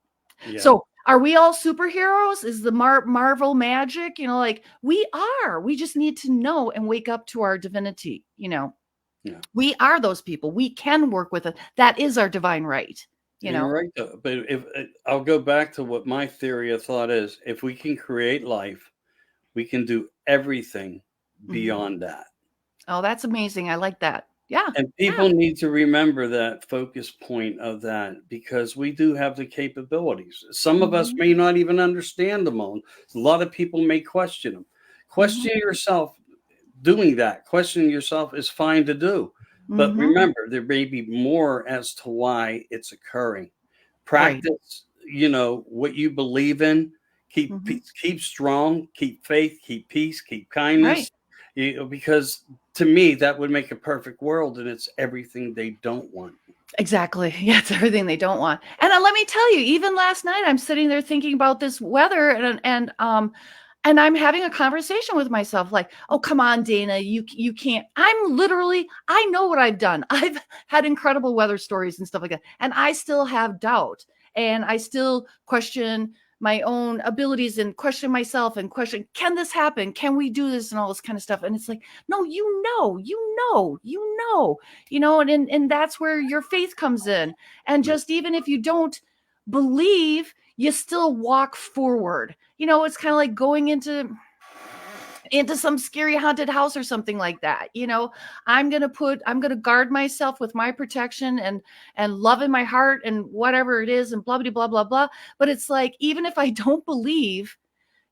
Yeah. So are we all superheroes? Is the Marvel magic? Like, we are. We just need to know and wake up to our divinity. Yeah. We are those people. We can work with it. That is our divine right. You're right, though. But if I'll go back to what my theory of thought is, if we can create life, we can do everything beyond that. Oh, that's amazing. I like that. Yeah. And people need to remember that focus point of that, because we do have the capabilities. Some of us may not even understand them all. A lot of people may question them. Question yourself doing that. Questioning yourself is fine to do. But remember, there may be more as to why it's occurring. Practice, what you believe in. Keep strong, keep faith, keep peace, keep kindness. Right. Because to me, that would make a perfect world, and it's everything they don't want. Exactly. Yeah, it's everything they don't want. And let me tell you, even last night, I'm sitting there thinking about this weather, and I'm having a conversation with myself, like, oh, come on, Dana, you can't. I know what I've done. I've had incredible weather stories and stuff like that, and I still have doubt, and I still question my own abilities and question myself and question, can this happen? Can we do this? And all this kind of stuff. And it's like, no, and that's where your faith comes in. And just even if you don't believe, you still walk forward. It's kind of like going into some scary haunted house or something like that. I'm going to guard myself with my protection and love in my heart and whatever it is and blah, blah, blah, blah, blah. But it's like, even if I don't believe,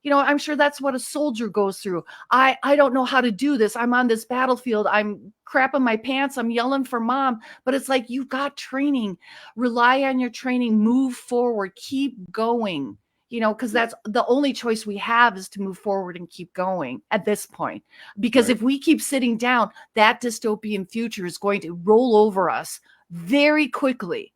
I'm sure that's what a soldier goes through. I don't know how to do this. I'm on this battlefield. I'm crapping my pants. I'm yelling for mom. But it's like, you've got training. Rely on your training. Move forward. Keep going. Because that's the only choice we have, is to move forward and keep going at this point. Because if we keep sitting down, that dystopian future is going to roll over us very quickly.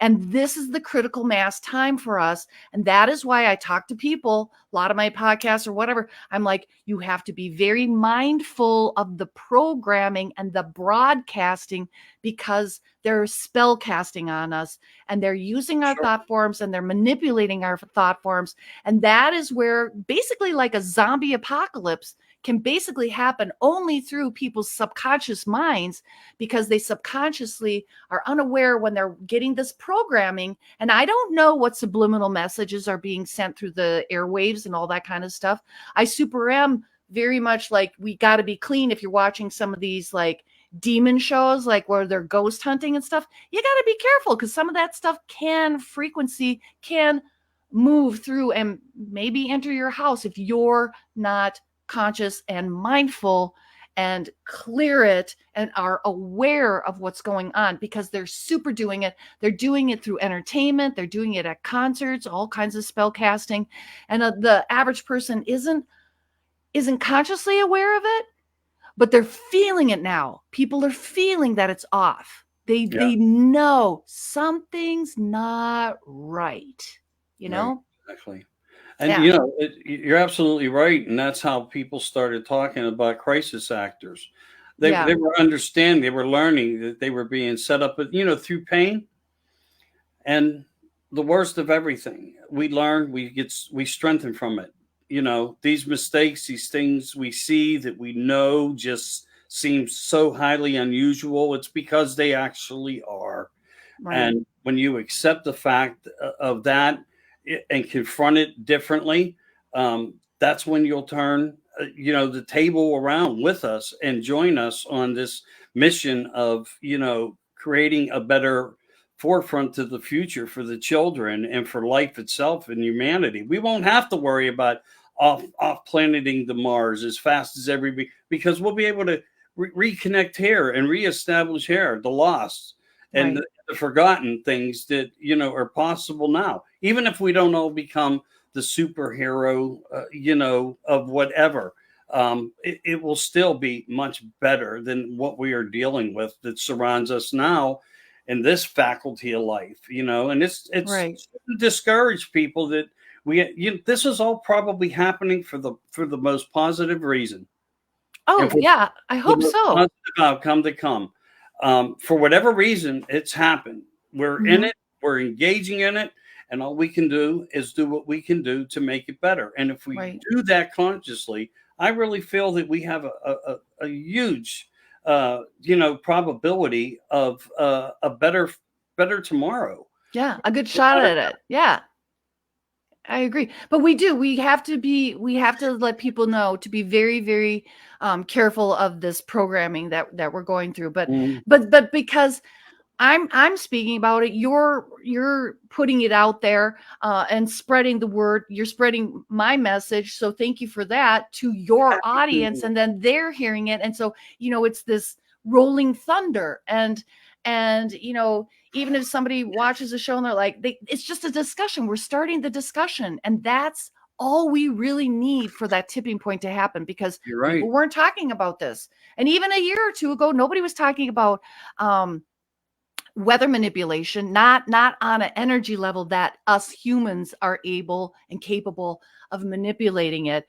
And this is the critical mass time for us. And that is why I talk to people, a lot of my podcasts or whatever. I'm like, you have to be very mindful of the programming and the broadcasting, because they're spell casting on us, and they're using our thought forms, and they're manipulating our thought forms. And that is where basically, like a zombie apocalypse can basically happen only through people's subconscious minds, because they subconsciously are unaware when they're getting this programming. And I don't know what subliminal messages are being sent through the airwaves and all that kind of stuff. I super am very much like, we got to be clean. If you're watching some of these like demon shows, like where they're ghost hunting and stuff, you got to be careful, because some of that stuff can move through and maybe enter your house if you're not conscious and mindful and clear it and are aware of what's going on, because they're super doing it. They're doing it through entertainment. They're doing it at concerts, all kinds of spell casting. And the average person isn't consciously aware of it, but they're feeling it now. People are feeling that it's off. They know something's not right, Right, exactly. And you're absolutely right, and that's how people started talking about crisis actors. They were understanding, they were learning that they were being set up, through pain. And the worst of everything, we learn, we strengthen from it. These mistakes, these things we see that we know just seem so highly unusual, it's because they actually are. Right. And when you accept the fact of that and confront it differently, that's when you'll turn, the table around with us and join us on this mission of, creating a better forefront to the future for the children and for life itself and humanity. We won't have to worry about off planeting the Mars as fast as everybody, because we'll be able to reconnect here and reestablish here the lost and Right. the forgotten things that are possible now, even if we don't all become the superhero of whatever. It will still be much better than what we are dealing with that surrounds us now in this faculty of life, and it's Right. to discourage people that this is all probably happening for the most positive reason and Oh, for yeah, I the hope most so. positive outcome to come. For whatever reason, it's happened. We're in Mhm. it, we're engaging in it, and all we can do is do what we can do to make it better. And if we Right. do that consciously, I really feel that we have a huge, probability of a better tomorrow. Yeah, a good shot at it. Yeah. I agree. But we have to let people know to be very, very careful of this programming that we're going through. But Mm, but because I'm speaking about it, you're putting it out there and spreading the word. You're spreading my message. So thank you for that to your happy audience, to. and then they're hearing it. And so, it's this rolling thunder. And even if somebody watches a show and they're like, it's just a discussion. We're starting the discussion. And that's all we really need for that tipping point to happen, because You're people right. weren't talking about this. And even a year or two ago, nobody was talking about weather manipulation, not on an energy level that us humans are able and capable of manipulating it.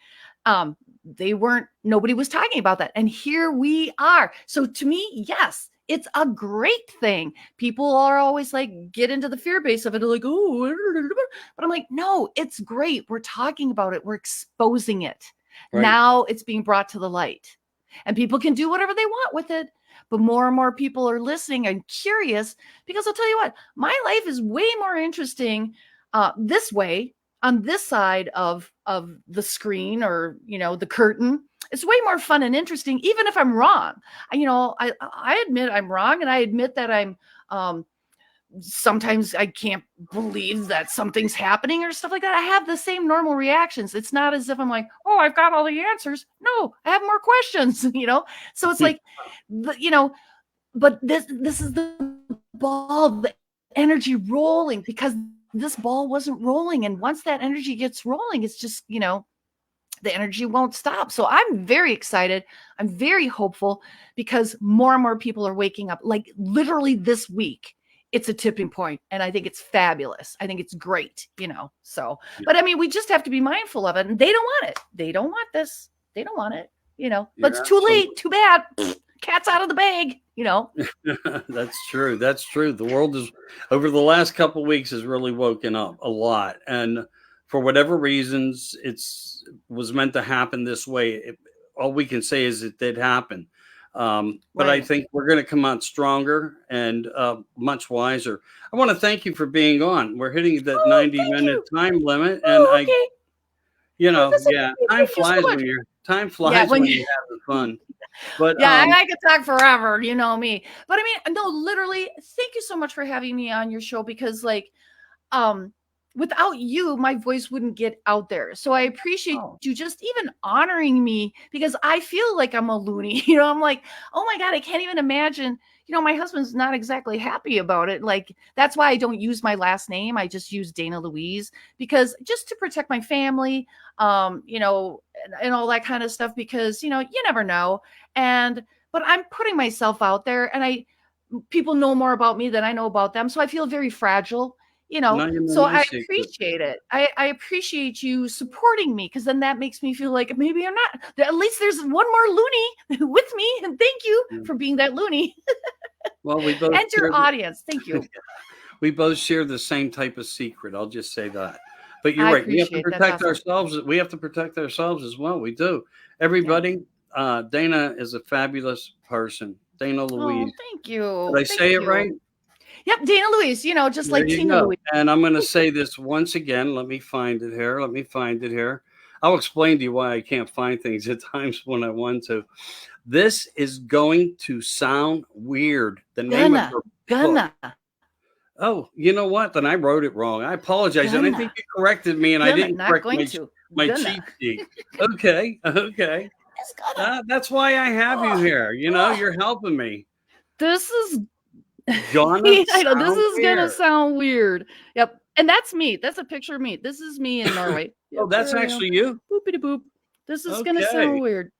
Nobody was talking about that. And here we are. So to me, yes, it's a great thing. People are always like, get into the fear base of it. They're like, oh, but I'm like, no, it's great. We're talking about it. We're exposing it. Right. Now it's being brought to the light, and people can do whatever they want with it. But more and more people are listening and curious, because I'll tell you what, my life is way more interesting this way, on this side of the screen, or the curtain. It's way more fun and interesting, even if I'm wrong. I admit I'm wrong, and I admit that I'm sometimes I can't believe that something's happening or stuff like that. I have the same normal reactions. It's not as if I'm like, oh, I've got all the answers. No, I have more questions, So it's like, but this is the ball, the energy rolling, because this ball wasn't rolling. And once that energy gets rolling, it's just, the energy won't stop. So I'm very excited. I'm very hopeful, because more and more people are waking up. Like literally this week, it's a tipping point, and I think it's fabulous. I think it's great, So, but I mean, we just have to be mindful of it. And they don't want it. They don't want this. They don't want it, But it's You're too absolutely. late. Too bad. Cat's out of the bag. That's true. That's true. The world is over the last couple of weeks has really woken up a lot, and for whatever reasons, it's was meant to happen this way. All we can say is it did happen. But I Right. think we're going to come out stronger and much wiser. I want to thank you for being on. We're hitting that Oh, thank 90-minute you. time limit, and Oh, okay. Oh, that's yeah, okay. Thank you so much. time Yeah, flies when when you you're having fun. But yeah, I could talk forever, you know me. But I mean, no, literally, thank you so much for having me on your show, because um without you, my voice wouldn't get out there. So I appreciate oh, you just even honoring me, because I feel like I'm a loony. I'm like, oh my God, I can't even imagine. My husband's not exactly happy about it. Like, that's why I don't use my last name. I just use Dana Louise, because just to protect my family, and all that kind of stuff, because you never know. But I'm putting myself out there, and people know more about me than I know about them. So I feel very fragile, now you know so my I secret. appreciate it. I appreciate you supporting me, because then that makes me feel like maybe I'm not. At least there's one more loony with me, and thank you Yeah. for being that loony. Well, we both And your share audience, thank you. we both share the same type of secret. I'll just say that. But you're I right. We have to appreciate it. That's protect awesome. ourselves. We have to protect ourselves as well. We do. Yeah. Everybody, Dana is a fabulous person. Dana Oh, Louise. thank you. Did I Thank say it you. right? Yep, Dana Louise, just There like you Tina go. Louise. And I'm going to say this once again. Let me find it here. Let me find it here. I'll explain to you why I can't find things at times when I want to. This is going to sound weird. The name of her book. Gonna, Oh, you know what? Then I wrote it wrong. I apologize. And I think you corrected me, and I didn't not correct going to, my gonna. cheat sheet. Okay. Okay. It's gonna. That's why I have you Oh, here. You're helping me. This is, Gonna I know, this sound is gonna weird. sound weird. Yep. And that's me. That's a picture of me. This is me in Norway. Oh, Yep, that's there I am. actually you? Boopity boop. This is gonna sound Okay. weird.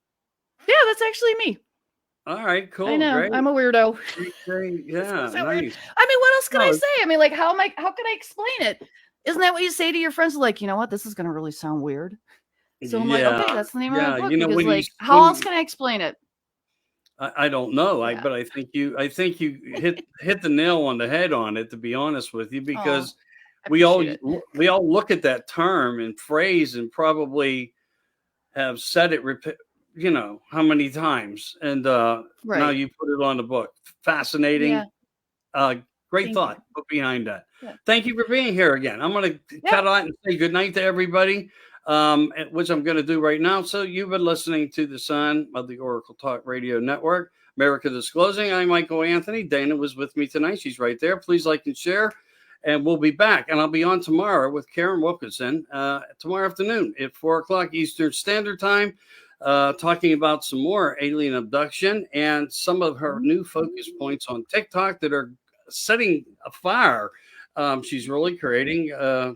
Yeah, that's actually me. All right, cool. I know. Great. I'm a weirdo. Great. Yeah, Sound weird. nice. I mean, what else can I No, say? I mean, like, how can I explain it? Isn't that what you say to your friends? Like, you know what? This is gonna really sound weird. So I'm like, yeah, okay, that's the name of yeah. my book. You know, Because, when like, how else can I explain it? I don't know. Yeah. But I think you hit the nail on the head on it, to be honest with you, because I we all appreciate it. we all look at that term and phrase and probably have said it how many times, and now Right. you put it on the book. Fascinating. Yeah. Great Thank thought you. put behind that. Yeah. Thank you for being here again. I'm going to Yeah. cut out and say good night to everybody, which I'm going to do right now. So you've been listening to the son of the Oracle Talk Radio Network, America Disclosing. I'm Michael Anthony. Dana was with me tonight. She's right there. Please like and share. And we'll be back. And I'll be on tomorrow with Karen Wilkinson tomorrow afternoon at 4 o'clock Eastern Standard Time, talking about some more alien abduction and some of her new focus points on TikTok that are setting a fire. She's really creating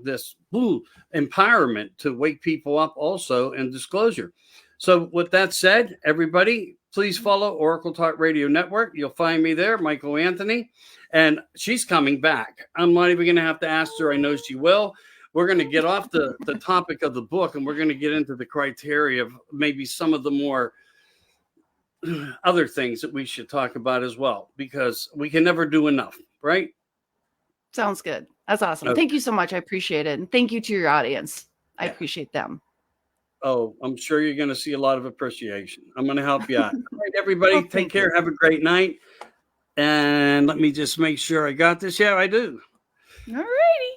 this empowerment to wake people up also in disclosure. So with that said, everybody, please follow Oracle Talk Radio Network. You'll find me there, Michael Anthony. And she's coming back. I'm not even going to have to ask her. I know she will. We're going to get off the topic of the book, and we're going to get into the criteria of maybe some of the more other things that we should talk about as well, because we can never do enough, right? Sounds good. That's awesome. Okay. Thank you so much. I appreciate it. And thank you to your audience. I appreciate them. Oh, I'm sure you're going to see a lot of appreciation. I'm going to help you out. All right, everybody, take care. Have a great night. And let me just make sure I got this. Yeah, I do. All righty.